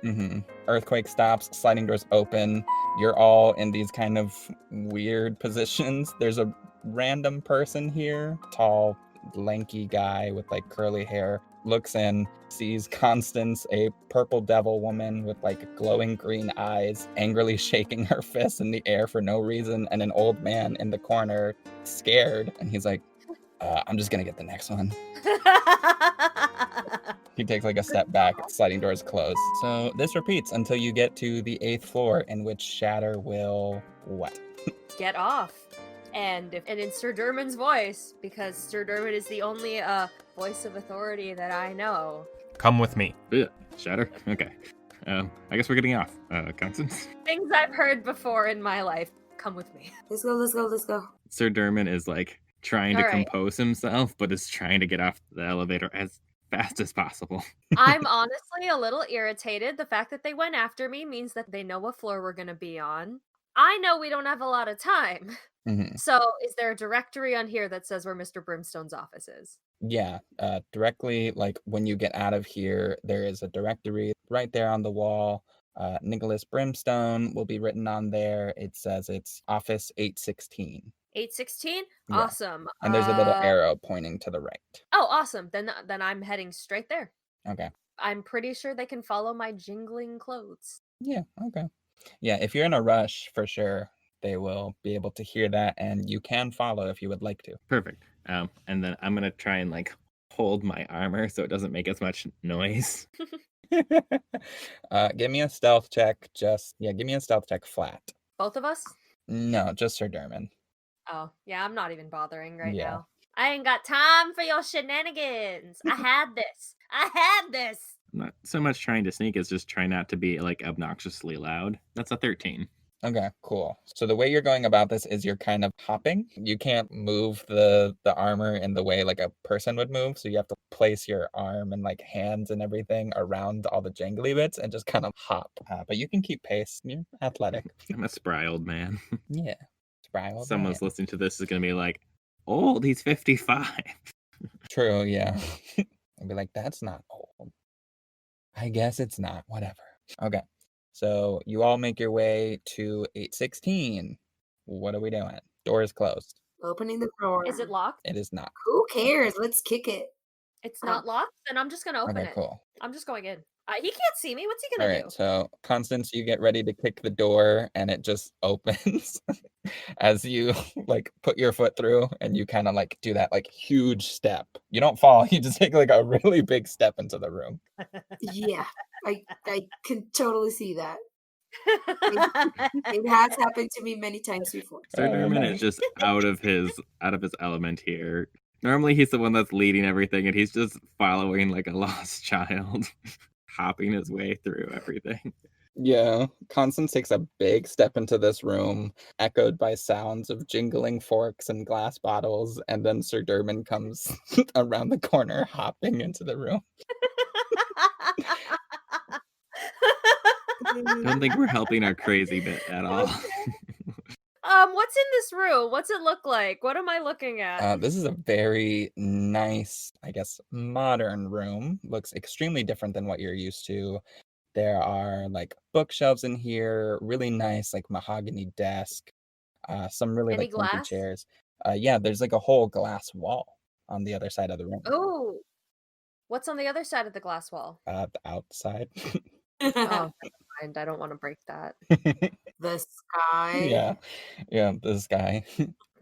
Earthquake stops, sliding doors open. You're all in these kind of weird positions. There's a random person here, tall, lanky guy with like curly hair, looks in, sees Constance, a purple devil woman with like glowing green eyes, angrily shaking her fists in the air for no reason, and an old man in the corner, scared. And he's like, I'm just gonna get the next one. He takes like a step back, sliding doors close. So this repeats until you get to the 8th floor, in which Shatter will what? Get off. And in Sir Durmin's voice, because Sir Durmin is the only voice of authority that I know. Come with me. Ugh, Shatter? Okay. I guess we're getting off. Constance? Things I've heard before in my life. Come with me. Let's go. Sir Durmin is like trying to All right. compose himself, but is trying to get off the elevator as fast as possible. I'm honestly a little irritated. The fact that they went after me means that they know what floor we're going to be on. I know we don't have a lot of time. So, is there a directory on here that says where Mr. Brimstone's office is? Yeah, directly like when you get out of here, there is a directory right there on the wall. Nicholas Brimstone will be written on there. It says it's office 816. 816? Yeah. Awesome. And there's a little arrow pointing to the right. Oh, awesome. Then I'm heading straight there. Okay. I'm pretty sure they can follow my jingling clothes. Yeah, okay. Yeah, if you're in a rush, for sure, they will be able to hear that, and you can follow if you would like to. Perfect. And then I'm gonna try and like hold my armor so it doesn't make as much noise. Give me a stealth check. Give me a stealth check flat. Both of us? No, just Sir Durmin. Oh, yeah, I'm not even bothering right Yeah. now. I ain't got time for your shenanigans. I had this. I'm not so much trying to sneak as just try not to be like obnoxiously loud. That's a 13. Okay, cool. So the way you're going about this is you're kind of hopping. You can't move the armor in the way like a person would move, so you have to place your arm and like hands and everything around all the jangly bits and just kind of hop. But you can keep pace. You're athletic. I'm a spry old man. Yeah. Spry old Someone's man. listening to this is gonna be like, old, he's 55. True, yeah. I'd be like, that's not old. I guess it's not. Whatever. Okay. So you all make your way to 816. What are we doing? Door is closed. Opening the door. Is it locked? It is not. Who cares? Let's kick it. It's not locked? Then I'm just going to open Okay, it. cool. I'm just going in. He can't see me. What's he All going to right, do? so Constance, you get ready to kick the door and it just opens as you like put your foot through and you kind of like do that like huge step. You don't fall, you just take like a really big step into the room. Yeah, I can totally see that. It has happened to me many times before. Sir Durmin is just out of his element here. Normally he's the one that's leading everything, and he's just following like a lost child, hopping his way through everything. Yeah, Constance takes a big step into this room, echoed by sounds of jingling forks and glass bottles, and then Sir Durmin comes around the corner, hopping into the room. I don't think we're helping our crazy bit at all. What's in this room? What's it look like? What am I looking at? This is a very nice, I guess, modern room. Looks extremely different than what you're used to. There are like bookshelves in here, really nice like mahogany desk, some really Any like comfy glass? chairs. Yeah, there's like a whole glass wall on the other side of the room. Oh, what's on the other side of the glass wall? The outside. Oh, never mind. I don't want to break that. The sky. Yeah, this guy.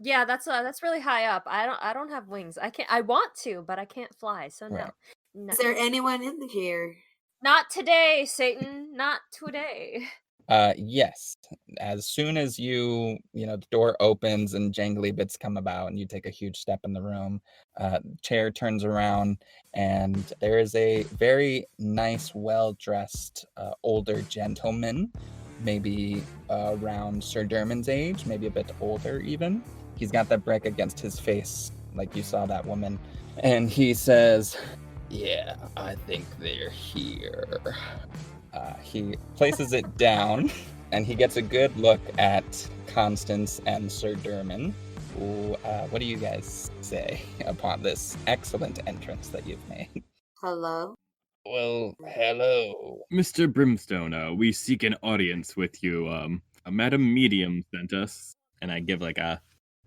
Yeah, that's really high up. I don't have wings. I can't. I want to, but I can't fly. So no, Right. no, Is there anyone in here? not today, Satan. Not today. Yes. As soon as the door opens and jangly bits come about and you take a huge step in the room, chair turns around and there is a very nice, well-dressed older gentleman, maybe around Sir Durmin's age, maybe a bit older even. He's got that brick against his face, like you saw that woman. And he says, "Yeah, I think they're here." He places it down, and he gets a good look at Constance and Sir Durmin. What do you guys say upon this excellent entrance that you've made? Hello? Well, hello. Mr. Brimstone, we seek an audience with you. A Madam Medium sent us, and I give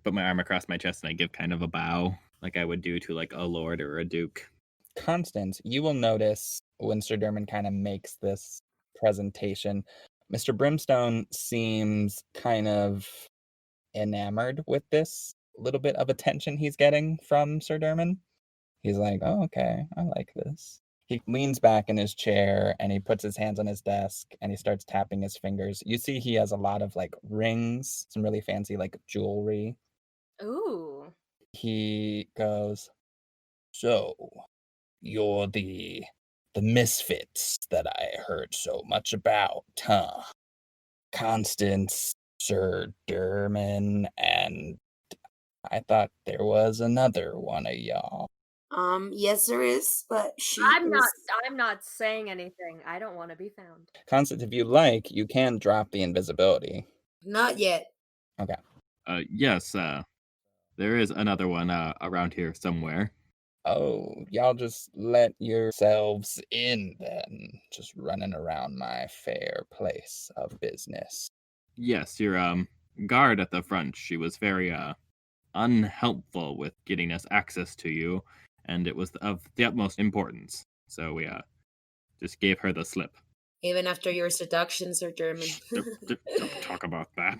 put my arm across my chest and I give kind of a bow, like I would do to like a lord or a duke. Constance, you will notice when Sir Durmin kind of makes this presentation, Mr. Brimstone seems kind of enamored with this little bit of attention he's getting from Sir Durmin. He's like, "Oh, okay, I like this." He leans back in his chair and he puts his hands on his desk and he starts tapping his fingers. You see he has a lot of like rings, some really fancy like jewelry. Ooh. He goes, "So, you're the misfits that I heard so much about, huh? Constance, Sir Durmin, and I thought there was another one of y'all." Yes, there is, but she I'm is not saying anything. I don't want to be found. Constance, if you like, you can drop the invisibility. not yet. Okay. Yes, there is another one around here somewhere. Oh, y'all just let yourselves in then, just running around my fair place of business. Yes, your guard at the front. She was very unhelpful with getting us access to you, and it was of the utmost importance. So we just gave her the slip. Even after your seductions are German. Don't talk about that.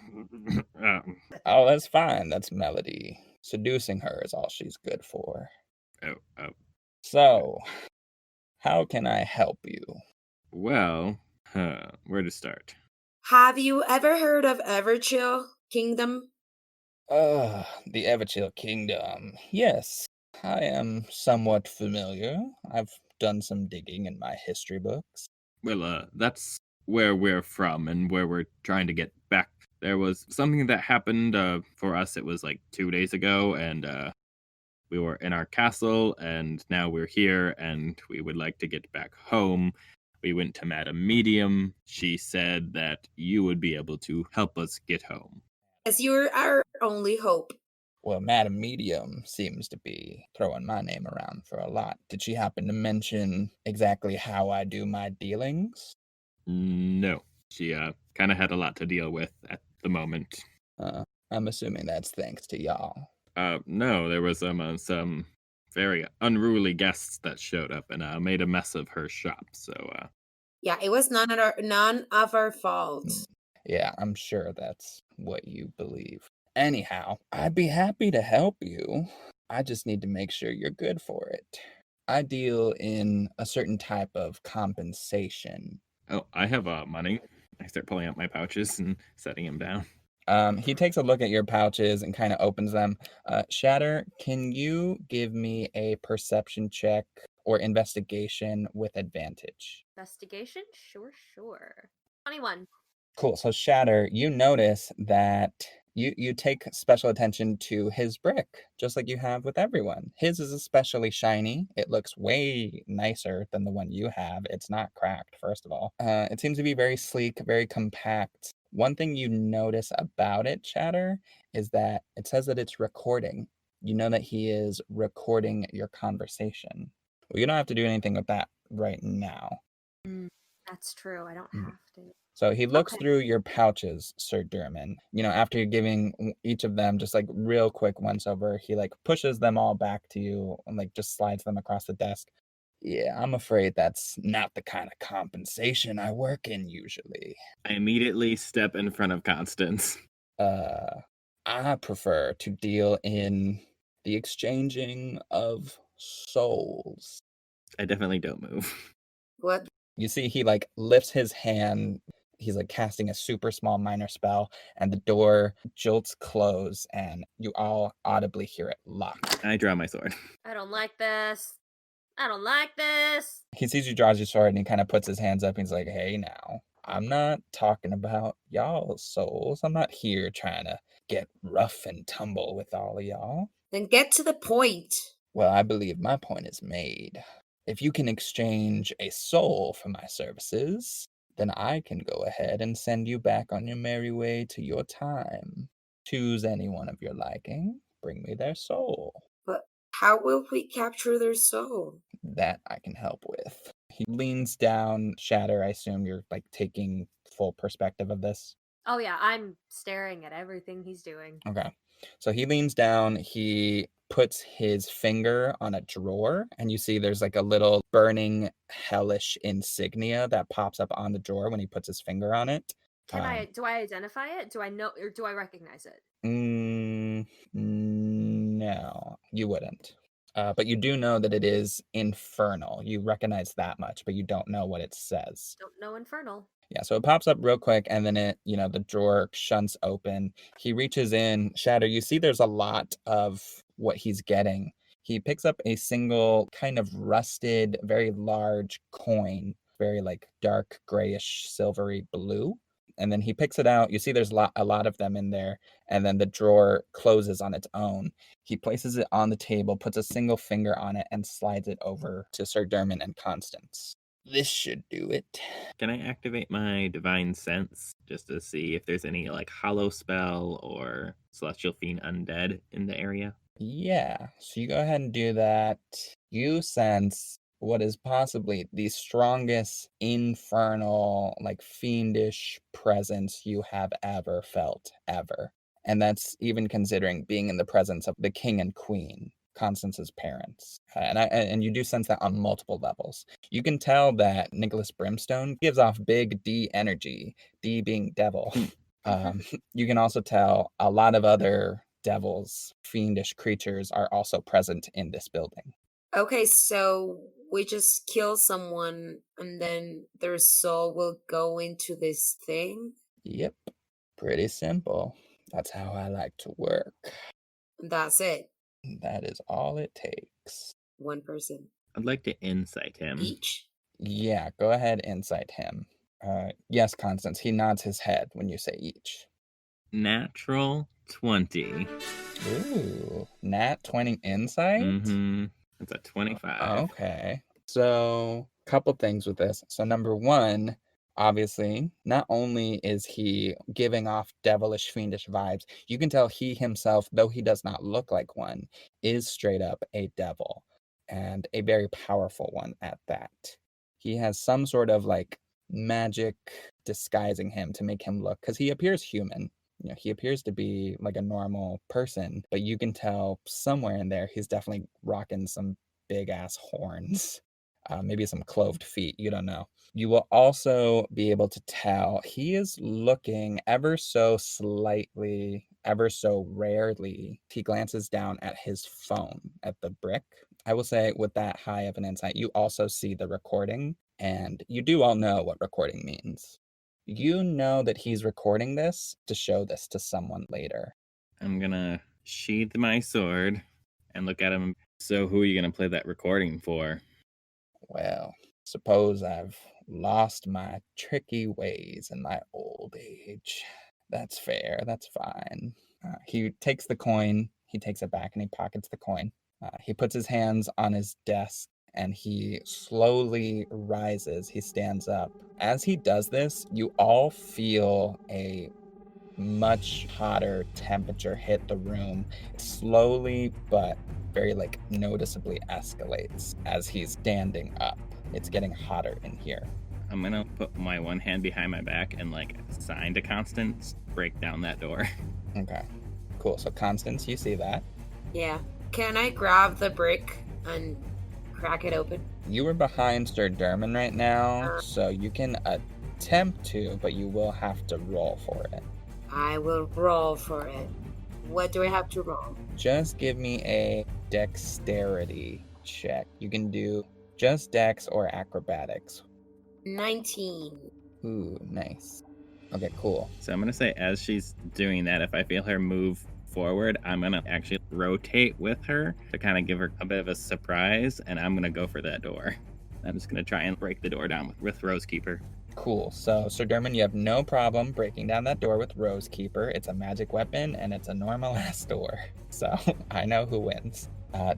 Oh, that's fine. That's Melody. Seducing her is all she's good for. Oh. So, how can I help you? Well, where to start? Have you ever heard of Everchill Kingdom? The Everchill Kingdom. Yes, I am somewhat familiar. I've done some digging in my history books. Well, that's where we're from and where we're trying to get back. There was something that happened for us. It was like 2 days ago, and we were in our castle, and now we're here, and we would like to get back home. We went to Madam Medium. She said that you would be able to help us get home. As you're our only hope. Well, Madam Medium seems to be throwing my name around for a lot. Did she happen to mention exactly how I do my dealings? No, she kind of had a lot to deal with at the moment. I'm assuming that's thanks to y'all. No, there was some very unruly guests that showed up and made a mess of her shop. So Yeah, it was none of our fault. Yeah, I'm sure that's what you believe. Anyhow, I'd be happy to help you. I just need to make sure you're good for it. I deal in a certain type of compensation. oh, I have money. I start pulling out my pouches and setting them down. He takes a look at your pouches and kind of opens them. Shatter, can you give me a perception check or investigation with advantage? Investigation? Sure. 21. Cool. So Shatter, you notice that you take special attention to his brick, just like you have with everyone. His is especially shiny. It looks way nicer than the one you have. It's not cracked, first of all. It seems to be very sleek, very compact. One thing you notice about it, Shatter, is that it says that it's recording. You know that he is recording your conversation. Well, you don't have to do anything with that right now. That's true. I don't Mhm. have to. So he looks Okay. through your pouches, Sir Durmin. After you're giving each of them just like real quick once over, he like pushes them all back to you and like just slides them across the desk. Yeah, I'm afraid that's not the kind of compensation I work in usually. I immediately step in front of Constance. I prefer to deal in the exchanging of souls. I definitely don't move. What? You see, he like lifts his hand. He's like casting a super small minor spell, and the door jolts close, and you all audibly hear it lock. I draw my sword. I don't like this. I don't like this. He sees you draws your sword, and he kind of puts his hands up. And he's like, "Hey, now, I'm not talking about y'all's souls. I'm not here trying to get rough and tumble with all of y'all." Then get to the point. Well, I believe my point is made. If you can exchange a soul for my services, then I can go ahead and send you back on your merry way to your time. Choose anyone of your liking, bring me their soul. But how will we capture their soul? That I can help with. He leans down. Shatter, I assume you're like taking full perspective of this. Oh yeah, I'm staring at everything he's doing. Okay. So he leans down, he puts his finger on a drawer, and you see there's like a little burning hellish insignia that pops up on the drawer when he puts his finger on it. Do I identify it? Do I know, or do I recognize it? No, you wouldn't. But you do know that it is infernal. You recognize that much, but you don't know what it says. Don't know infernal. Yeah, so it pops up real quick, and then the drawer shunts open. He reaches in. Shatter, you see there's a lot of what he's getting. He picks up a single kind of rusted, very large coin, very like dark grayish silvery blue. And then he picks it out. You see there's a lot of them in there, and then the drawer closes on its own. He places it on the table, puts a single finger on it, and slides it over to Sir Durmin and Constance. This should do it. Can I activate my divine sense just to see if there's any like hollow spell or celestial fiend undead in the area? Yeah, so you go ahead and do that. You sense what is possibly the strongest infernal, like fiendish presence you have ever felt, ever. And that's even considering being in the presence of the king and queen, Constance's parents. And you do sense that on multiple levels. You can tell that Nicholas Brimstone gives off big D energy, D being devil. You can also tell a lot of other devils, fiendish creatures are also present in this building. Okay, so we just kill someone and then their soul will go into this thing? Yep, pretty simple. That's how I like to work. That's it. That is all it takes. One person. I'd like to insight him. Each? Yeah, go ahead, insight him. Yes, Constance, he nods his head when you say each. Natural 20. Ooh, nat 20 insight? Mm-hmm. That's a 25. Okay. So, couple things with this. So, number one, obviously, not only is he giving off devilish, fiendish vibes, you can tell he himself, though he does not look like one, is straight up a devil, and a very powerful one at that. He has some sort of like magic disguising him to make him look, because he appears human. He appears to be like a normal person, but you can tell somewhere in there he's definitely rocking some big ass horns, maybe some cloved feet. You don't know. You will also be able to tell he is looking ever so slightly, ever so rarely. He glances down at his phone, at the brick. I will say, with that high of an insight, you also see the recording, and you do all know what recording means. You know that he's recording this to show this to someone later. I'm gonna sheath my sword and look at him. So who are you gonna play that recording for? Well, suppose I've lost my tricky ways in my old age. That's fair. That's fine. He takes the coin. He takes it back and he pockets the coin. He puts his hands on his desk and he slowly rises. He stands up. As he does this, you all feel a much hotter temperature hit the room. It slowly but very noticeably escalates as he's standing up. It's getting hotter in here. I'm gonna put my one hand behind my back and like sign to Constance, break down that door. Okay. Cool. So Constance, you see that. Yeah. Can I grab the brick and crack it open? You were behind Sir Durmin right now, so you can attempt to, but you will have to roll for it. I will roll for it. What do I have to roll? Just give me a dexterity check. You can do just dex or acrobatics. 19. Ooh, nice. Okay, cool. So I'm gonna say as she's doing that, if I feel her move forward, I'm gonna actually rotate with her to kind of give her a bit of a surprise, and I'm gonna go for that door. I'm just gonna try and break the door down with Rosekeeper. Cool. So, Sir Durmin, you have no problem breaking down that door with Rosekeeper. It's a magic weapon, and it's a normal ass door. So, I know who wins.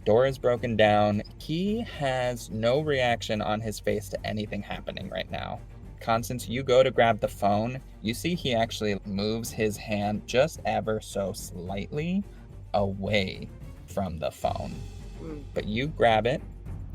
Door is broken down. He has no reaction on his face to anything happening right now. Constance, you go to grab the phone. You see he actually moves his hand just ever so slightly away from the phone. But you grab it,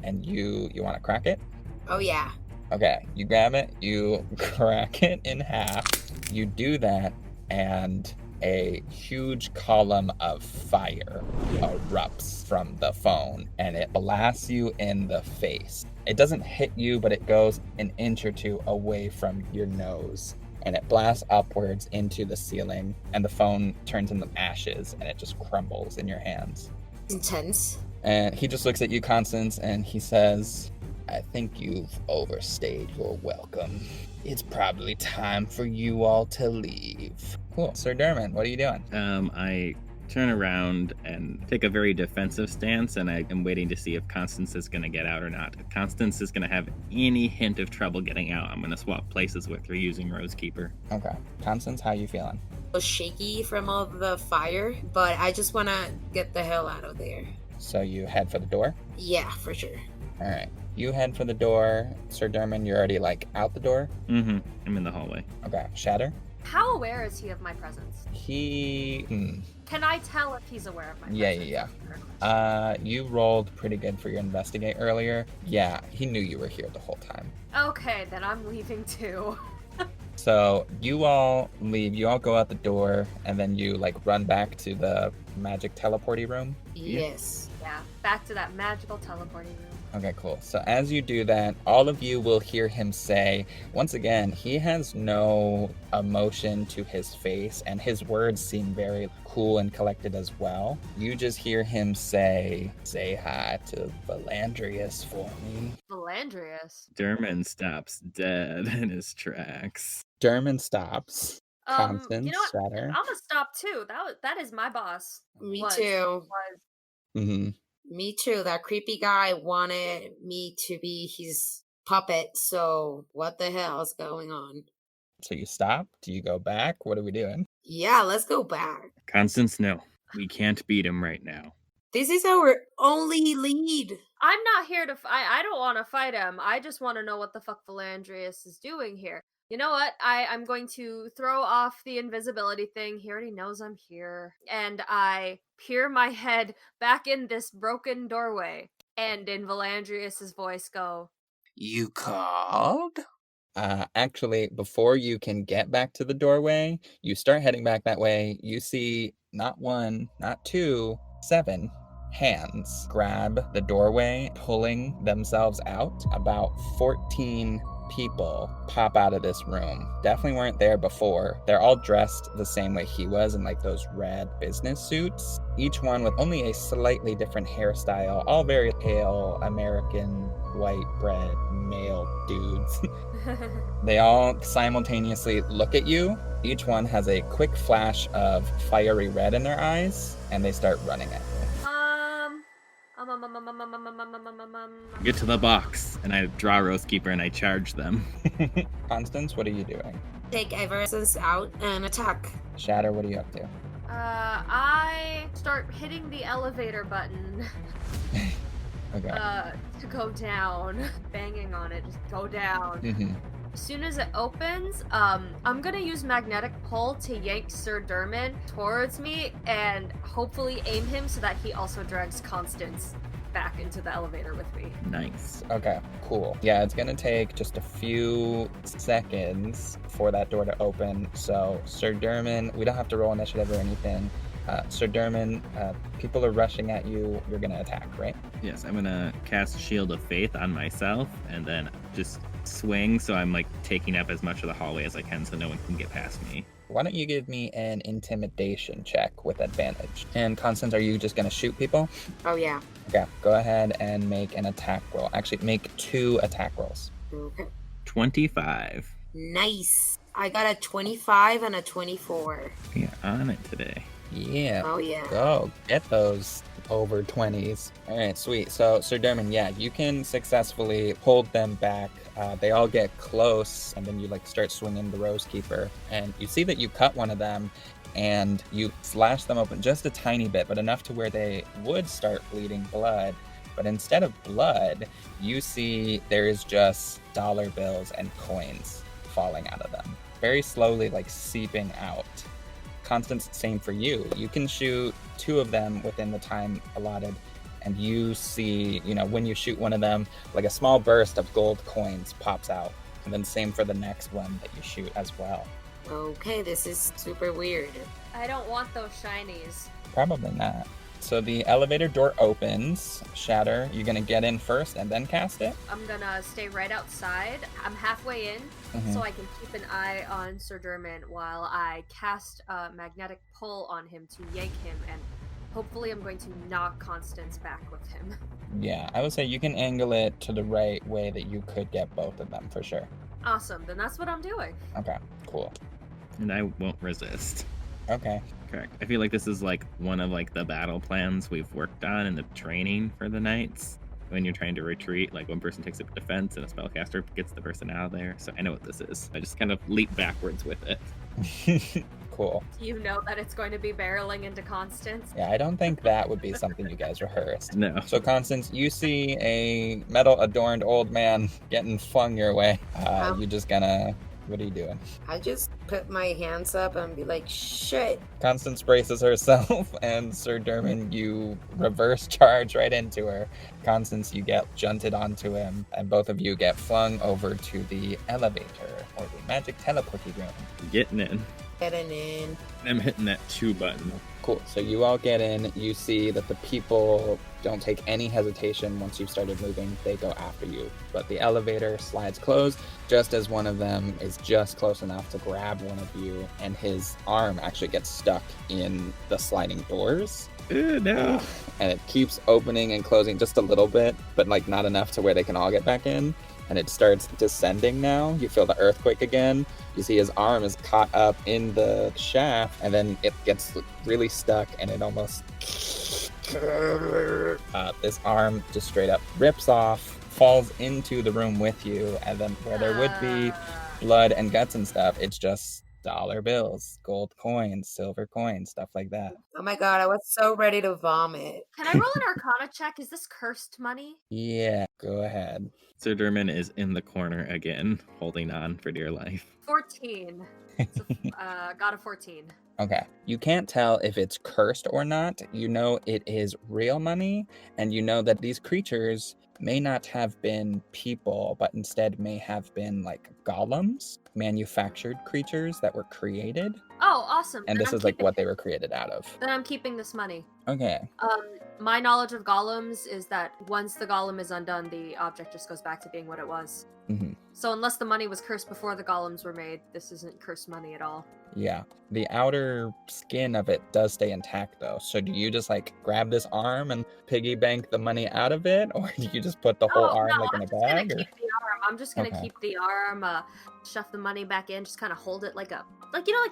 and you want to crack it? Oh, yeah. Okay, you grab it, you crack it in half. You do that, and a huge column of fire erupts from the phone, and it blasts you in the face. It doesn't hit you, but it goes an inch or two away from your nose, and it blasts upwards into the ceiling, and the phone turns into ashes, and it just crumbles in your hands. Intense. And he just looks at you, Constance, and he says, I think you've overstayed your welcome. It's probably time for you all to leave. Cool. Sir Durmin, what are you doing? I turn around and take a very defensive stance, and I am waiting to see if Constance is going to get out or not. If Constance is going to have any hint of trouble getting out, I'm going to swap places with her using Rosekeeper. Okay. Constance, how you feeling? A little shaky from all the fire, but I just want to get the hell out of there. So you head for the door? Yeah, for sure. All right. You head for the door. Sir Durmin, you're already, out the door? Mm-hmm. I'm in the hallway. Okay. Shatter? How aware is he of my presence? Can I tell if he's aware of my presence? Yeah. You rolled pretty good for your investigate earlier. Yeah, he knew you were here the whole time. Okay, then I'm leaving too. So you all leave. You all go out the door, and then you, run back to the magic teleporty room? Yes. Yeah, back to that magical teleporting room. Okay, cool. So as you do that, all of you will hear him say, once again, he has no emotion to his face, and his words seem very cool and collected as well. You just hear him say hi to Valandrius for me. Valandrius? Durmin stops dead in his tracks. Durmin stops. Constance, you know what? Shatter. I'm gonna stop too. That is my boss. Me too. Mm-hmm. Me too. That creepy guy wanted me to be his puppet, so what the hell is going on? So you stop? Do you go back? What are we doing? Yeah, let's go back. Constance, no. We can't beat him right now. This is our only lead. I'm not here to I don't want to fight him. I just want to know what the fuck Valandrius is doing here. You know what? I'm going to throw off the invisibility thing. He already knows I'm here. And I peer my head back in this broken doorway. And in Valandrius's voice go, You called? Actually, before you can get back to the doorway, you start heading back that way. You see not one, not two, 7 hands grab the doorway, pulling themselves out. About 14 people pop out of this room. Definitely weren't there before. They're all dressed the same way he was in those red business suits. Each one with only a slightly different hairstyle. All very pale American white bread male dudes. They all simultaneously look at you. Each one has a quick flash of fiery red in their eyes, and they start running at you. Get to the box, and I draw Rosekeeper and I charge them. Constance, what are you doing? Take Eversense out and attack. Shatter, what are you up to? I start hitting the elevator button. Okay. To go down. Banging on it, just go down. Mm-hmm. As soon as it opens, I'm gonna use magnetic pull to yank Sir Durmin towards me and hopefully aim him so that he also drags Constance back into the elevator with me. Nice. Okay, cool. Yeah, it's gonna take just a few seconds for that door to open. So, Sir Durmin, we don't have to roll initiative or anything. Sir Durmin, people are rushing at you. You're gonna attack, right? Yes, I'm gonna cast Shield of Faith on myself and then just swing so I'm like taking up as much of the hallway as I can so no one can get past me. Why don't you give me an intimidation check with advantage? And Constance, are you just gonna shoot people? Oh, yeah. Okay, go ahead and make an attack roll. Actually, make 2 attack rolls. Okay. 25. Nice. I got a 25 and a 24. We are on it today. Yeah. Oh, yeah. Go get those over 20s. All right, sweet. So, Sir Durmin, yeah, you can successfully hold them back. They all get close, and then you like start swinging the Rose Keeper, and you see that you cut one of them, and you slash them open just a tiny bit, but enough to where they would start bleeding blood. But instead of blood, you see there is just dollar bills and coins falling out of them, very slowly, like seeping out. Constance, same for you. You can shoot 2 of them within the time allotted, and you see, when you shoot one of them, like a small burst of gold coins pops out. And then same for the next one that you shoot as well. Okay, this is super weird. I don't want those shinies. Probably not. So the elevator door opens. Shatter, you're gonna get in first and then cast it? I'm gonna stay right outside. I'm halfway in, so I can keep an eye on Sir Durmin while I cast a magnetic pull on him to yank him, and hopefully I'm going to knock Constance back with him. Yeah, I would say you can angle it to the right way that you could get both of them for sure. Awesome, then that's what I'm doing. Okay, cool. And I won't resist. Okay. Correct. I feel like this is like one of like the battle plans we've worked on in the training for the knights. When you're trying to retreat, like one person takes up defense and a spellcaster gets the person out of there. So I know what this is. I just kind of leap backwards with it. Cool. Do you know that it's going to be barreling into Constance? Yeah, I don't think that would be something you guys rehearsed. No. So, Constance, you see a metal-adorned old man getting flung your way. You just gonna... What are you doing? I just put my hands up and be like, shit. Constance braces herself, and Sir Durmin, you reverse charge right into her. Constance, you get junted onto him, and both of you get flung over to the elevator, or the magic teleporty room. Getting in. Getting in. I'm hitting that 2 button. Cool. So you all get in. You see that the people don't take any hesitation once you've started moving. They go after you. But the elevator slides closed just as one of them is just close enough to grab one of you, and his arm actually gets stuck in the sliding doors. No. And it keeps opening and closing just a little bit, but like not enough to where they can all get back in. And it starts descending now. You feel the earthquake again. You see his arm is caught up in the shaft, and then it gets really stuck, and it almost... this arm just straight up rips off, falls into the room with you, and then where there would be blood and guts and stuff, it's just dollar bills, gold coins, silver coins, stuff like that. Oh my god, I was so ready to vomit. Can I roll an Arcana check? Is this cursed money? Yeah, go ahead. Sir Durmin is in the corner again, holding on for dear life. 14. So, got a 14. Okay. You can't tell if it's cursed or not. You know it is real money, and you know that these creatures may not have been people, but instead may have been like golems, manufactured creatures that were created. Oh, awesome. And Then this I'm is like keeping- what they were created out of. Then I'm keeping this money. Okay. My knowledge of golems is that once the golem is undone, the object just goes back to being what it was. Mm-hmm. So unless the money was cursed before the golems were made, this isn't cursed money at all. Yeah. The outer skin of it does stay intact though. So do you just like grab this arm and piggy bank the money out of it? Or do you just put the whole arm like in a bag? Keep the arm. I'm just gonna Okay. keep the arm, shove the money back in, just kind of hold it like a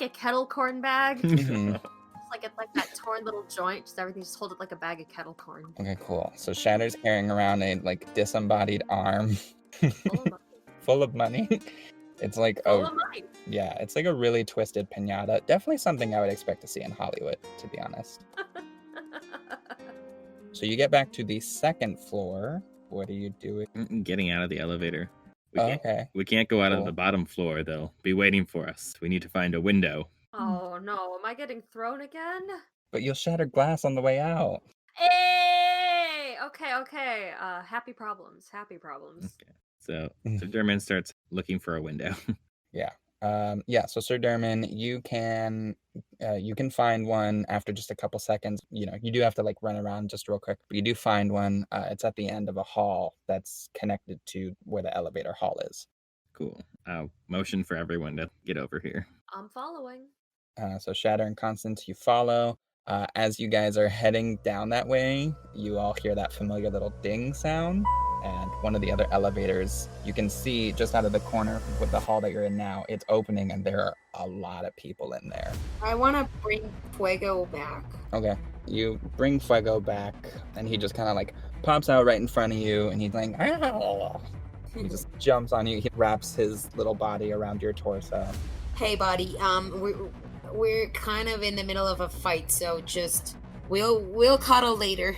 kettle corn bag. Mhm. It's like that torn little joint, just everything, just hold it like a bag of kettle corn. Okay, cool. So Shatter's carrying around a like disembodied arm Full of money. full of money. It's like Full of money. yeah, it's like a really twisted piñata. Definitely something I would expect to see in Hollywood, to be honest. So you get back to the second floor. What are you doing? Getting out of the elevator. Okay. We can't go out Cool. of the bottom floor. They'll be waiting for us. We need to find a window. Oh no, am I getting thrown again? But you'll shatter glass on the way out. Hey! Okay. Happy problems. Happy problems. Okay. So Durmin starts looking for a window. Yeah. So Sir Durmin, you can find one after just a couple seconds. You do have to like run around just real quick, but you do find one. It's at the end of a hall that's connected to where the elevator hall is. Cool. Motion for everyone to get over here. I'm following. So Shatter and Constance, you follow. As you guys are heading down that way, you all hear that familiar little ding sound. And one of the other elevators, you can see just out of the corner with the hall that you're in now, it's opening and there are a lot of people in there. I want to bring Fuego back. Okay. You bring Fuego back and he just kind of like pops out right in front of you and he's like, "Ah!" He just jumps on you. He wraps his little body around your torso. Hey, buddy. We're kind of in the middle of a fight, so just we'll cuddle later.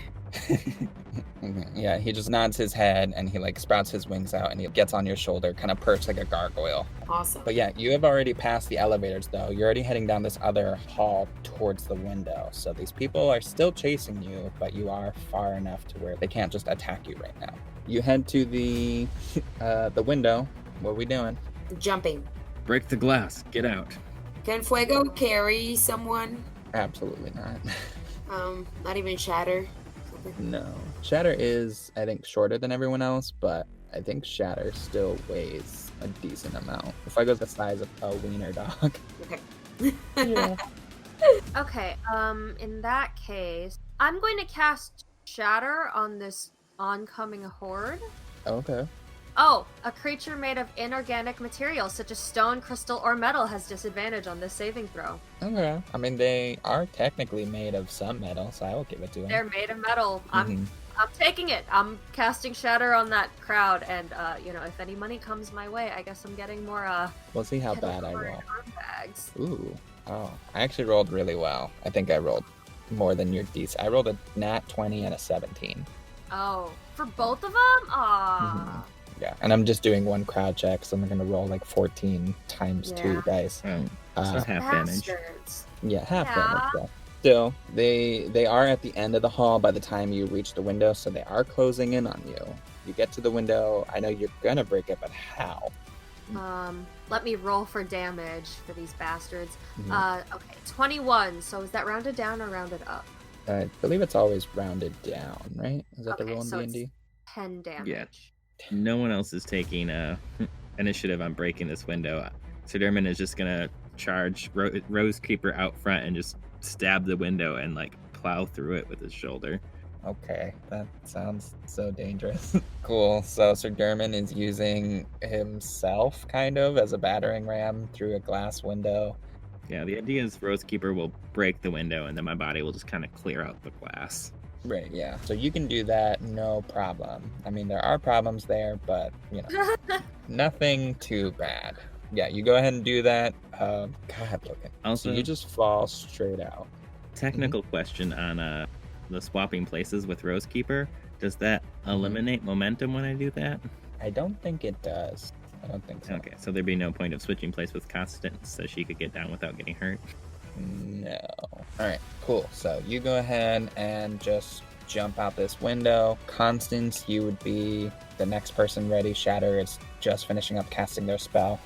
Yeah, he just nods his head and he like sprouts his wings out and he gets on your shoulder, kind of perched like a gargoyle. Awesome. But yeah, you have already passed the elevators though. You're already heading down this other hall towards the window. So these people are still chasing you, but you are far enough to where they can't just attack you right now. You head to the window. What are we doing? Jumping. Break the glass. Get out. Can Fuego carry someone? Absolutely not. Not even Shatter. No. Shatter is, I think, shorter than everyone else, but I think Shatter still weighs a decent amount. If I go the size of a wiener dog. Okay. Yeah. Okay, in that case, I'm going to cast Shatter on this oncoming horde. Okay. Oh, a creature made of inorganic material such as stone, crystal, or metal has disadvantage on this saving throw. Okay. I mean, they are technically made of some metal, so I will give it to them. They're made of metal. I'm taking it. I'm casting Shatter on that crowd, and if any money comes my way, I guess I'm getting more We'll see how bad I roll. arm bags. Ooh. Oh, I actually rolled really well. I think I rolled more than your DC. I rolled a nat 20 and a 17. Oh, for both of them? Aww. Yeah, and I'm just doing one crowd check, so I'm going to roll like 14 times 2 dice. So half damage. Bastards. Yeah, half damage. So. Still, they are at the end of the hall by the time you reach the window, so they are closing in on you. You get to the window. I know you're going to break it, but how? Let me roll for damage for these bastards. Okay, 21. So is that rounded down or rounded up? I believe it's always rounded down, right? Is that the Okay, rule in so D&D? it's 10 damage. Yeah. No one else is taking initiative on breaking this window. Sir Durmin is just gonna charge Rose Creeper out front and just stab the window and like plow through it with his shoulder. Okay, that sounds so dangerous. Cool. So Sir Durmin is using himself kind of as a battering ram through a glass window. Yeah, the idea is Rose Keeper will break the window and then my body will just kind of clear out the glass. Right, yeah. So you can do that, no problem. I mean, there are problems there, but, nothing too bad. Yeah, you go ahead and do that. God, Logan. Also, so you just fall straight out. Technical question on the swapping places with Rose Keeper. Does that eliminate momentum when I do that? I don't think it does. I don't think so. Okay, so there'd be no point of switching place with Constance so she could get down without getting hurt. No. Alright, cool. So you go ahead and just jump out this window. Constance, you would be the next person ready. Shatter is just finishing up casting their spell.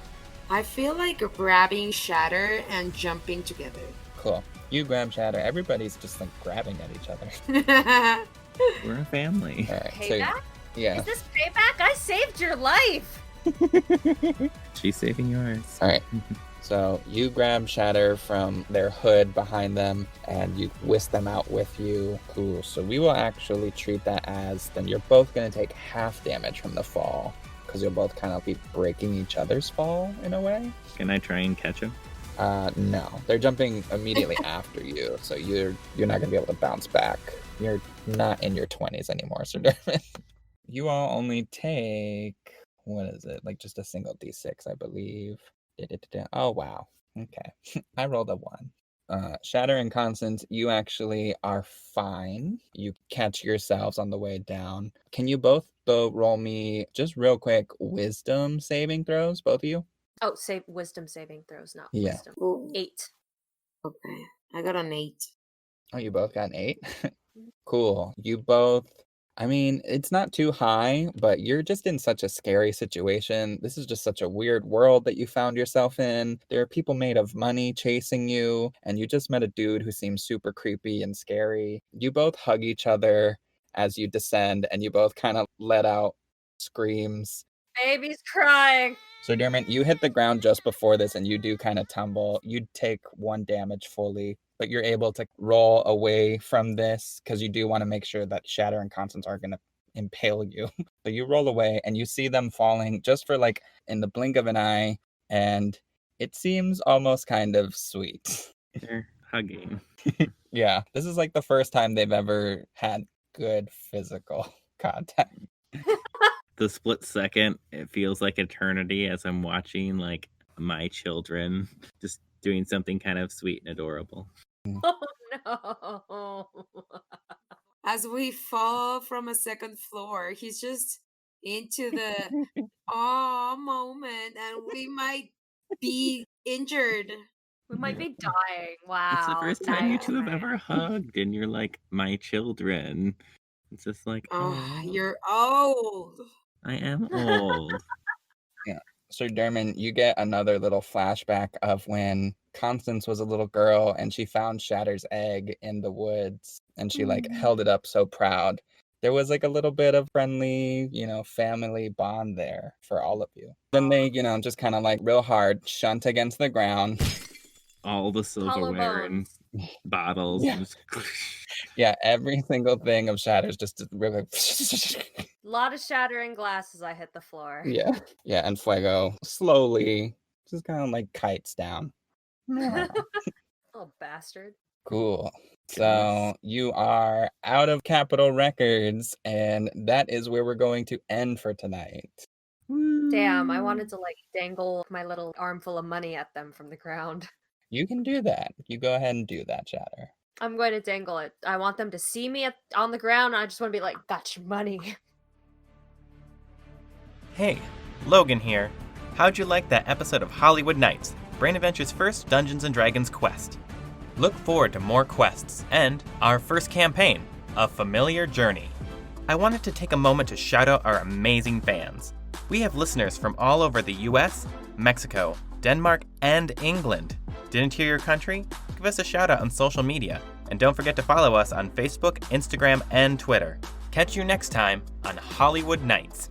I feel like grabbing Shatter and jumping together. Cool. You grab Shatter. Everybody's just like grabbing at each other. We're a family. Alright, Payback? yeah. Is this payback? I saved your life! She's saving yours. Alright. So you grab Shatter from their hood behind them and you whisk them out with you. Cool. So we will actually treat that as then you're both going to take half damage from the fall because you'll both kind of be breaking each other's fall in a way. Can I try and catch him? No. They're jumping immediately after you, so you're not going to be able to bounce back. You're not in your 20s anymore, Sir Durmin. You all only take, what is it? Like just a single D6, I believe. Oh, wow. Okay. I rolled a 1. Shatter and Constance, you actually are fine. You catch yourselves on the way down. Can you both, though, roll me just real quick wisdom saving throws, both of you? Oh, wisdom saving throws, not Yeah. wisdom. Ooh. 8. Okay. I got an 8. Oh, you both got an 8? Cool. You both I mean, it's not too high, but you're just in such a scary situation. This is just such a weird world that you found yourself in. There are people made of money chasing you, and you just met a dude who seems super creepy and scary. You both hug each other as you descend, and you both kind of let out screams. Baby's crying. So, Dermot, you hit the ground just before this, and you do kind of tumble. You take 1 damage fully, but you're able to roll away from this because you do want to make sure that Shatter and Constance aren't going to impale you. So you roll away, and you see them falling just for like in the blink of an eye, and it seems almost kind of sweet. They're hugging. Yeah, this is like the first time they've ever had good physical contact. The split second, it feels like eternity as I'm watching like my children just doing something kind of sweet and adorable. Oh no. As we fall from a second floor, he's just into the aw moment, and we might be injured. We might be dying. Wow. It's the first time you nice. two have ever hugged, and you're like my children. It's just like, Oh, you're old. I am old. Yeah. So, Durmin, you get another little flashback of when Constance was a little girl and she found Shatter's egg in the woods and she like held it up so proud. There was like a little bit of friendly, family bond there for all of you. Then they, just kind of like real hard shunt against the ground. All the silverware and bottles. Yeah. Just... Yeah, every single thing of Shatter's just really. A lot of shattering glasses. I hit the floor. Yeah, and Fuego slowly just kind of like kites down. Oh, bastard. Cool. So you are out of Capitol Records, and that is where we're going to end for tonight. Damn, I wanted to like dangle my little armful of money at them from the ground. You can do that. You go ahead and do that, Shatter. I'm going to dangle it. I want them to see me on the ground, and I just want to be like, got your money. Hey, Logan here. How'd you like that episode of Hollywood Nights, Brain Adventure's first Dungeons & Dragons quest? Look forward to more quests and our first campaign, A Familiar Journey. I wanted to take a moment to shout out our amazing fans. We have listeners from all over the US, Mexico, Denmark, and England. Didn't hear your country? Give us a shout out on social media, and don't forget to follow us on Facebook, Instagram, and Twitter. Catch you next time on Hollywood Nights.